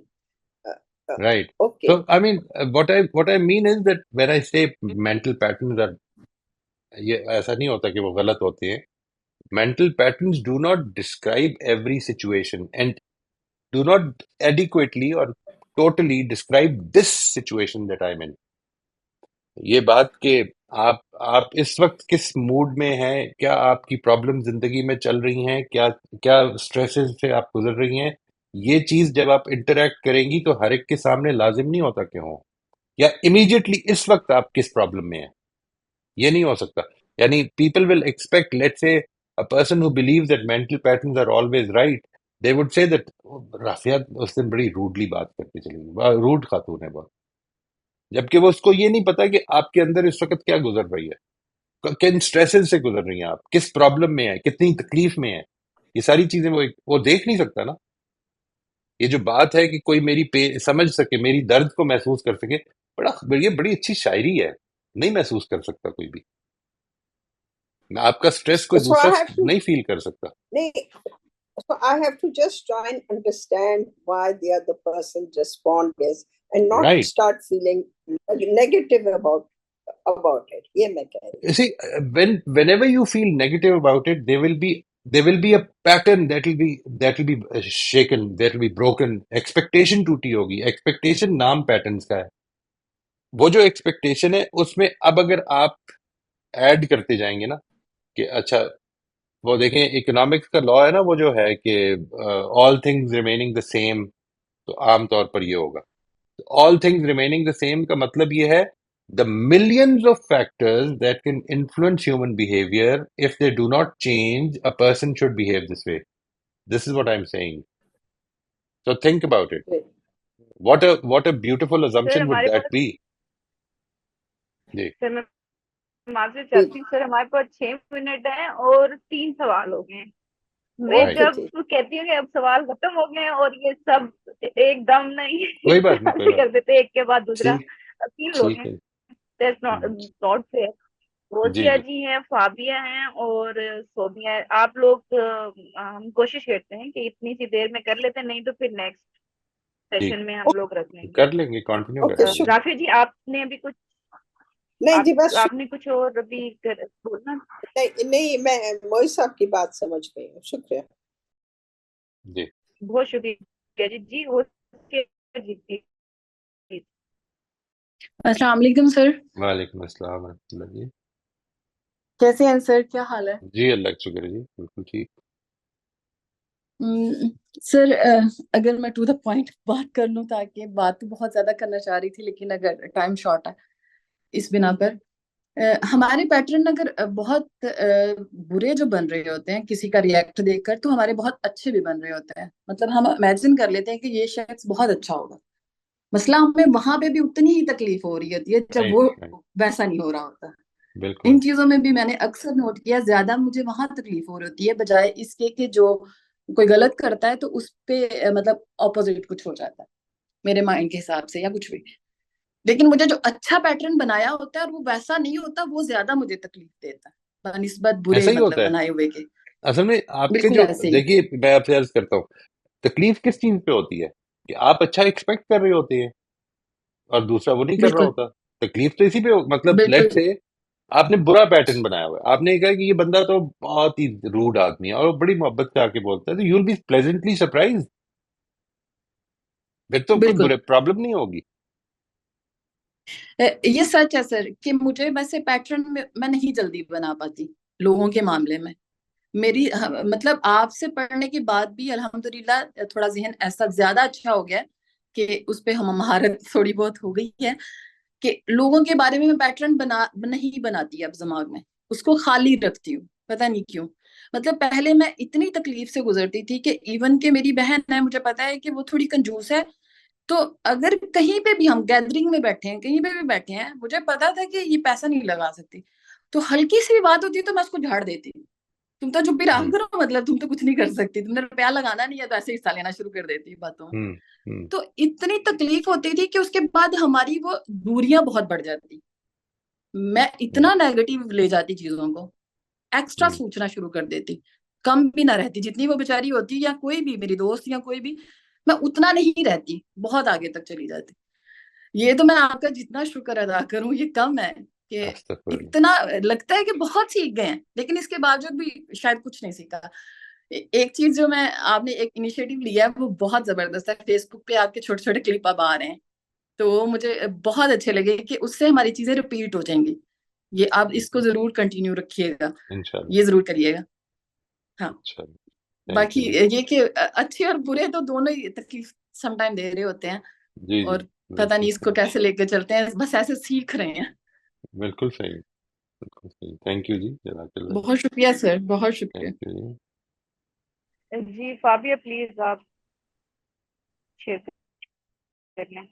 uh, right? okay. So I mean, what I mean is that when I say mental patterns are, ये ऐसा नहीं होता कि वो गलत होते हैं। Mental patterns do not describe every situation and do not adequately or totally describe this situation that I'm in. ये बात कि आप इस वक्त किस मूड में हैं, क्या आपकी प्रॉब्लम जिंदगी में चल रही हैं, क्या क्या स्ट्रेसेस से आप गुजर रही हैं, ये चीज जब आप इंटरेक्ट करेंगी तो हर एक के सामने लाजिम नहीं होता कि हो, या इमीडिएटली इस वक्त आप किस प्रॉब्लम में हैं, ये नहीं हो सकता। यानी people will expect, let's say a person who believes that mental patterns are always right, they would say that Rafia उस दिन बड़ी रूडली बात करके चली गई, रूड खातून है बहुत, जबकि वो उसको ये नहीं पता कि आपके अंदर इस वक्त क्या गुजर रही है, किन स्ट्रेसेस से गुजर रही हैं, आप किस प्रॉब्लम में है, कितनी तकलीफ में है। ये सारी चीजें वो देख नहीं सकता ना। ये जो बात है कि कोई मेरी समझ सके, मेरी दर्द को महसूस कर सके, ये बड़ी अच्छी शायरी है। नहीं महसूस कर सकता कोई भी, आपका स्ट्रेस कोई So I दूसरा have to नहीं फील कर सकता। So I have to just try and understand why the other person respond this and not right, start feeling negative about it. ये मैं कह रही see, whenever you feel negative about it, there will be a pattern that will be shaken, that will be broken, expectation टूटी होगी। expectation नाम patterns का है। वो जो एक्सपेक्टेशन है उसमें अब अगर आप ऐड करते जाएंगे ना कि अच्छा, वो देखें इकोनॉमिक्स का लॉ है ना, वो जो है कि all things remaining the same, तो आमतौर पर ये होगा। All things remaining the same का मतलब ये है the millions of factors that can influence human behaviour, if they do not change a person should behave this way. This is what I am saying, so think about it. हूँ। What a beautiful sir assumption would हमारे that पास, be। जी sir मैं माफी ठीक चाहती हूँ sir, हमारे पास 6 मिनट है और 3 सवाल हो गए हैं। मैं राइट, ओके जब ठीक। कहती हूँ कि अब सवाल खत्म हो गए हैं और ये सब एकदम नहीं कोई बात नहीं, कोई ऐसे बात कर देते एक के बाद दूसरा। ठीक, 3 लोग ठीक हैं, है। That's not not fair. जी रोजिया जी जी हैं, फाबिया हैं और सोबिया है। आप लोग हम कोशिश करते हैं कि इतनी सी देर में कर लेते हैं, नहीं तो फिर नेक्स्ट ठीक, सेशन में हम लोग रख लेंगे। कर लेंगे, कंटिन्यू कर ओके लेंगे। राफी जी आपने अभी कुछ नहीं जी, बस आपने कुछ और भी बोलना? नहीं नहीं, मैं मोहित साहब की बात समझ गई हूँ, शुक्रिया। जी बहुत शुक्रिया जी। जी हो सके जी please। अस्सलाम वालेकुम सर। वालेकुम अस्सलाम वरहमतुल्लाह जी। कैसे हैं सर, क्या हाल है? जी अल्लाह का शुक्र है जी, बिल्कुल ठीक। हम्म, सर अगर मैं टू द पॉइंट बात कर लूं, ताकि बात तो बहुत ज्यादा करना चाह रही थी लेकिन अगर टाइम शॉर्ट है इस बिना पर, हमारे पैटर्न अगर बहुत बुरे जो बन रहे होते हैं किसी का रिएक्ट देखकर, तो हमारे बहुत अच्छे भी बन रहे होते हैं। मतलब हम इमेजिन कर लेते हैं कि ये शख्स बहुत अच्छा होगा, मसला हमें वहां पे भी उतनी ही तकलीफ हो रही होती है जब वो राइट राइट, वैसा नहीं हो रहा होता। इन बिल्कुल। चीजों में भी मैंने अक्सर नोट किया, ज्यादा मुझे वहां तकलीफ हो रही होती है बजाय इसके कि जो कोई गलत करता है तो उस पे मतलब ऑपोजिट कुछ हो जाता है मेरे माइंड के हिसाब से या कुछ भी। लेकिन मुझे जो अच्छा पैटर्न बनाया होता है और वो वैसा नहीं होता, वो ज्यादा मुझे तकलीफ देता है बनिस्बत बुरे ऐसा ही होता मतलब है बनाए हुए के। असल में। आपके बिल्कुल जो, ऐसे ही। देखिए मैं आपसे अर्ज करता हूँ, तकलीफ किस चीज पे होती है कि आप अच्छा एक्सपेक्ट कर रहे होते हैं और दूसरा वो नहीं कर रहा बिल्कुल होता। तकलीफ तो इसी पे मतलब लेट बिल्कुल से आपने बुरा पैटर्न बनाया हुआ है, आपने कहा कि ये बंदा तो बहुत ही रूड आदमी है और वो बड़ी मोहब्बत से आके बोलता है, तो you will B pleasantly surprise. फिर तो कोई बिल्कुल। बुरे प्रॉब्लम नहीं होगी। ये सच है सर कि मुझे वैसे पैटर्न में मैं नहीं जल्दी बना पाती लोगों के मामले में। मेरी मतलब आपसे पढ़ने के बाद भी अल्हम्दुलिल्लाह थोड़ा जहन ऐसा ज्यादा अच्छा हो गया है कि उस पे हम महारत थोड़ी बहुत हो गई है कि लोगों के बारे में मैं पैटर्न नहीं बनाती अब दिमाग में, उसको खाली रखती हूँ। पता नहीं क्यों। मतलब पहले मैं इतनी तकलीफ से गुजरती थी कि इवन के मेरी बहन है, मुझे पता है कि वो थोड़ी कंजूस है, तो अगर कहीं पे भी हम गैदरिंग में बैठे हैं, कहीं पे भी बैठे हैं, मुझे पता था कि ये पैसा नहीं लगा सकती, तो हल्की सी भी बात होती है तो मैं उसको झाड़ देती। तुम तो चुप भी रहा हम्म करो, मतलब तुम तो कुछ नहीं कर सकती, तुमने रुपया लगाना नहीं है, तो ऐसे हिस्सा लेना शुरू कर देती बातों में। हम्म हम्म तो इतनी तकलीफ होती थी कि उसके बाद हमारी वो दूरियां बहुत बढ़ जाती। मैं हम्म इतना नेगेटिव ले जाती चीजों को, एक्स्ट्रा हम्म सोचना शुरू कर देती, कम भी ना रहती जितनी वो बेचारी होती या कोई भी मेरी दोस्त या कोई भी, मैं उतना नहीं रहती, बहुत आगे तक चली जाती। ये तो मैं आपका जितना शुक्र अदा करूं ये कम है कि अस्तगफुरुल्लाह। इतना लगता है कि बहुत सीख गए हैं, लेकिन इसके बावजूद भी शायद कुछ नहीं सीखा। एक चीज जो मैं आपने एक इनिशिएटिव लिया है वो बहुत जबरदस्त है, फेसबुक पे आपके छोटे छोटे क्लिप अब आ रहे हैं, तो वो मुझे बहुत अच्छे लगे कि उससे हमारी चीजें रिपीट हो जाएंगी। ये आप इसको बिल्कुल, जरूर कंटिन्यू रखिएगा, इंशाल्लाह। ये जरूर करिएगा। हाँ। इंशाल्लाह, थैंक बाकी यू जी। ये कि अच्छे और बुरे तो दोनों ही तकलीफ समटाइम दे रहे होते हैं, जी जी, और पता बिल्कुल नहीं इसको सही। कैसे लेकर चलते हैं, बस ऐसे सीख रहे हैं। बिल्कुल सही, बिल्कुल सही। थैंक यू जी, जज़ाकल्लाह। बहुत शुक्रिया सर, बहुत शुक्रिया। थैंक यू जी। जी फाबिया प्लीज आप शेयर कर लें।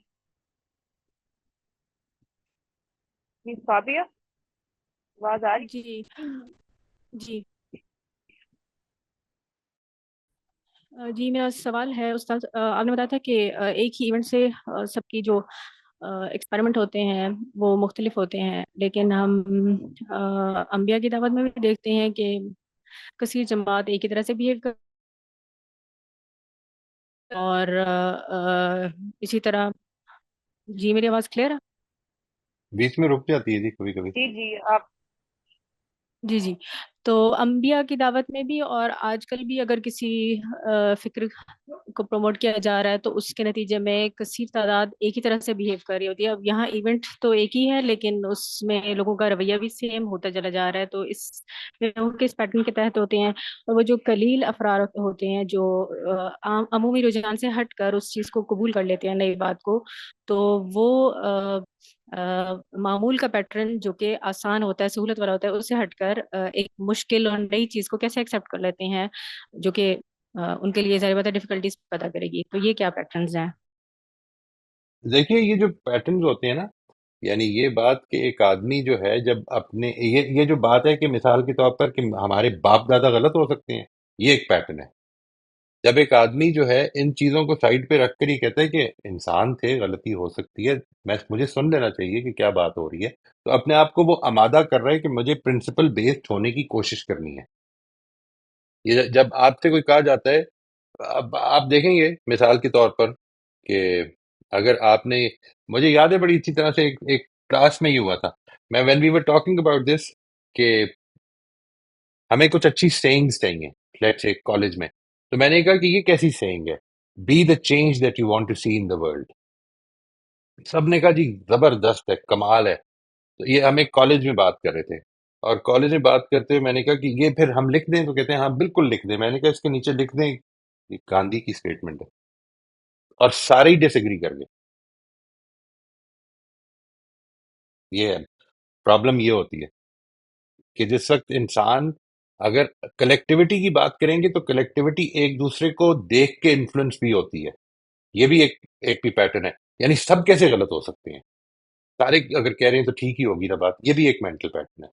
प्लीज फाबिया, आवाज आ रही? जी जी। जी मेरा सवाल है उस्ताद, आपने बताया था कि एक ही इवेंट से सबकी जो एक्सपेरिमेंट होते हैं वो मुख्तलिफ होते हैं, लेकिन हम अंबिया की दावत में भी देखते हैं कि कसीर जमात एक ही तरह से बिहेव कर, और इसी तरह। जी मेरी आवाज़ क्लियर है? बीच में रुक जाती है जी कभी कभी। जी जी आप। जी जी। तो अंबिया की दावत में भी और आजकल भी अगर किसी फिक्र को प्रमोट किया जा रहा है तो उसके नतीजे में कसीर तादाद एक ही तरह से बिहेव कर रही होती है। अब यहाँ इवेंट तो एक ही है लेकिन उसमें लोगों का रवैया भी सेम होता चला जा रहा है, तो इस लोगों के इस पैटर्न के तहत होते हैं। और वो जो कलील अफराद होते हैं जो अमूमी रुझान से हटकर उस चीज़ को कबूल कर लेते हैं, नई बात को, तो वो मामूल का पैटर्न जो कि आसान होता है, सहूलत वाला होता है, उससे हटकर एक मुश्किल और नई चीज को कैसे एक्सेप्ट कर लेते हैं, जो कि उनके लिए ज़ाहिर बात है डिफिकल्टीज पैदा करेगी। तो ये क्या पैटर्न्स हैं? देखिए ये जो पैटर्न्स होते हैं ना, यानी ये बात कि एक आदमी जो है जब अपने ये जो बात है कि मिसाल के तौर पर कि हमारे बाप दादा गलत हो सकते हैं, ये एक पैटर्न है। जब एक आदमी जो है इन चीजों को साइड पे रखकर ही कहता है कि इंसान थे, गलती हो सकती है, मैं मुझे सुन लेना चाहिए कि क्या बात हो रही है, तो अपने आप को वो आमादा कर रहा है कि मुझे प्रिंसिपल बेस्ड होने की कोशिश करनी है। ये जब आपसे कोई कहा जाता है, अब आप देखेंगे मिसाल के तौर पर कि अगर आपने, मुझे याद है बड़ी अच्छी तरह से एक क्लास में ही हुआ था मैं when we were talking about this कि हमें कुछ अच्छी सेइंग्स चाहिए, लेट्स से कॉलेज में, तो मैंने कहा कि ये कैसी सेइंग है, be the change that you want to see in the world. सबने कहा जी जबरदस्त है, कमाल है। तो ये हम एक कॉलेज में बात कर रहे थे, और कॉलेज में बात करते हुए मैंने कहा कि ये फिर हम लिख दें, तो कहते हैं हाँ बिल्कुल लिख दें। मैंने कहा इसके नीचे लिख दें ये गांधी की स्टेटमेंट है, और सारे ही डिसएग्री कर गए। ये है प्रॉब्लम, ये होती है कि जिस वक्त इंसान, अगर कलेक्टिविटी की बात करेंगे तो कलेक्टिविटी एक दूसरे को देख के इन्फ्लुएंस भी होती है। ये भी एक भी पैटर्न है, यानी सब कैसे गलत हो सकते हैं, सारे अगर कह रहे हैं तो ठीक ही होगी ना बात। ये भी एक मेंटल पैटर्न है,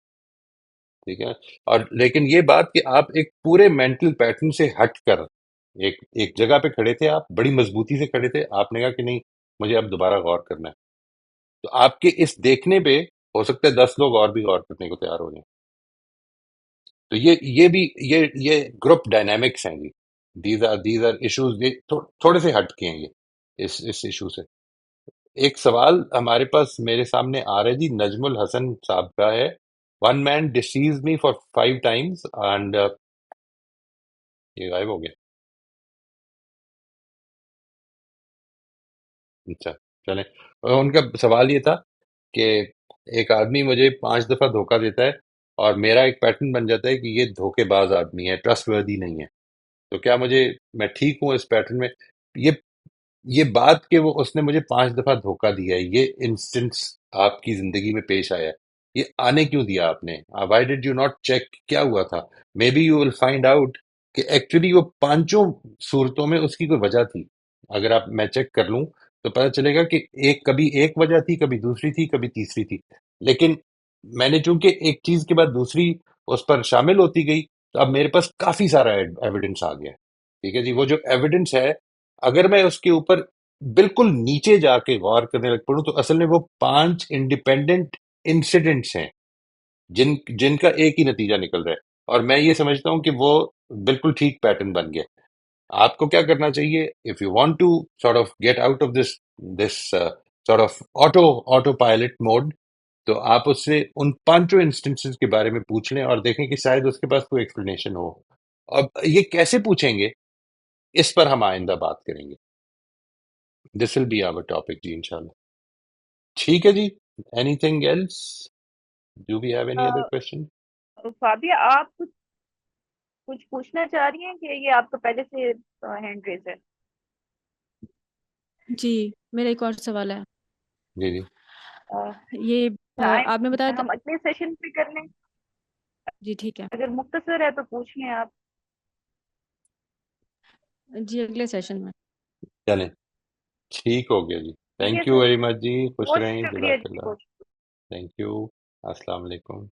ठीक है। और लेकिन ये बात कि आप एक पूरे मेंटल पैटर्न से हटकर एक एक जगह पे खड़े थे, आप बड़ी मजबूती से खड़े थे, आपने कहा कि नहीं मुझे अब दोबारा गौर करना है, तो आपके इस देखने पे हो सकता है 10 लोग और भी गौर करने को तैयार हो जाए। तो ये भी ये ग्रुप डायनामिक्स हैं जी। दीज आर इश्यूज, ये थोड़े से हटके हैं ये इस इशू से। एक सवाल हमारे पास मेरे सामने आ रहा है जी, नजमुल हसन साहब का है। One man disease me for 5 times and ये गायब हो गया। अच्छा, चलें। उनका सवाल ये था कि एक आदमी मुझे 5 दफा धोखा देता है, और मेरा एक पैटर्न बन जाता है कि ये धोखेबाज आदमी है, ट्रस्टवर्दी नहीं है। तो क्या मैं ठीक हूँ इस पैटर्न में? ये ये बात कि वो उसने मुझे 5 दफा धोखा दिया है, ये इंस्टेंस आपकी जिंदगी में पेश आया है, ये आने क्यों दिया आपने? Why did you not check क्या हुआ था? Maybe you will find out कि एक्चुअली वो पांचों सूरतों में उसकी कोई वजह थी। अगर मैं चेक कर लूं तो पता चलेगा कि कभी एक वजह थी, कभी दूसरी थी, कभी तीसरी थी। लेकिन मैंने चूंकि एक चीज के बाद दूसरी उस पर शामिल होती गई, तो अब मेरे पास काफी सारा एविडेंस आ गया है। ठीक है जी, वो जो एविडेंस है, अगर मैं उसके ऊपर बिल्कुल नीचे जाके गौर करने लग पड़ूं, तो असल में वो 5 इंडिपेंडेंट इंसिडेंट्स हैं जिनका एक ही नतीजा निकल रहा है। और मैं ये समझता हूं कि वो बिल्कुल ठीक पैटर्न बन गया। आपको क्या करना चाहिए, if you want to sort of get out of this sort of auto pilot mode, तो आप उससे उन पांचों इंस्टेंसेस के बारे में पूछ लें और देखें कि शायद उसके पास कोई एक्सप्लेनेशन हो। अब ये कैसे पूछेंगे, इस पर हम आइंदा बात करेंगे। This will be our topic जी, इंशाल्लाह। ठीक है जी। Anything else? Do we have any other question? Fabia, आप कुछ पूछना चाह रही हैं कि ये आपका पहले से हैंड रेज है? जी, मेरा एक और सवाल है। जी जी ये आपने बताया था। हम अगले सेशन पे कर लें, जी ठीक है अगर मुख्तसर है तो पूछिए आप। जी, अगले सेशन में। चलें, ठीक हो गया जी। ठीक है thank you sir, very much जी, खुश बहुत रहें, शुक्रिया जी, जज़ाकल्लाह। बहुत थैंक यू। अस्सलाम वालेकुम।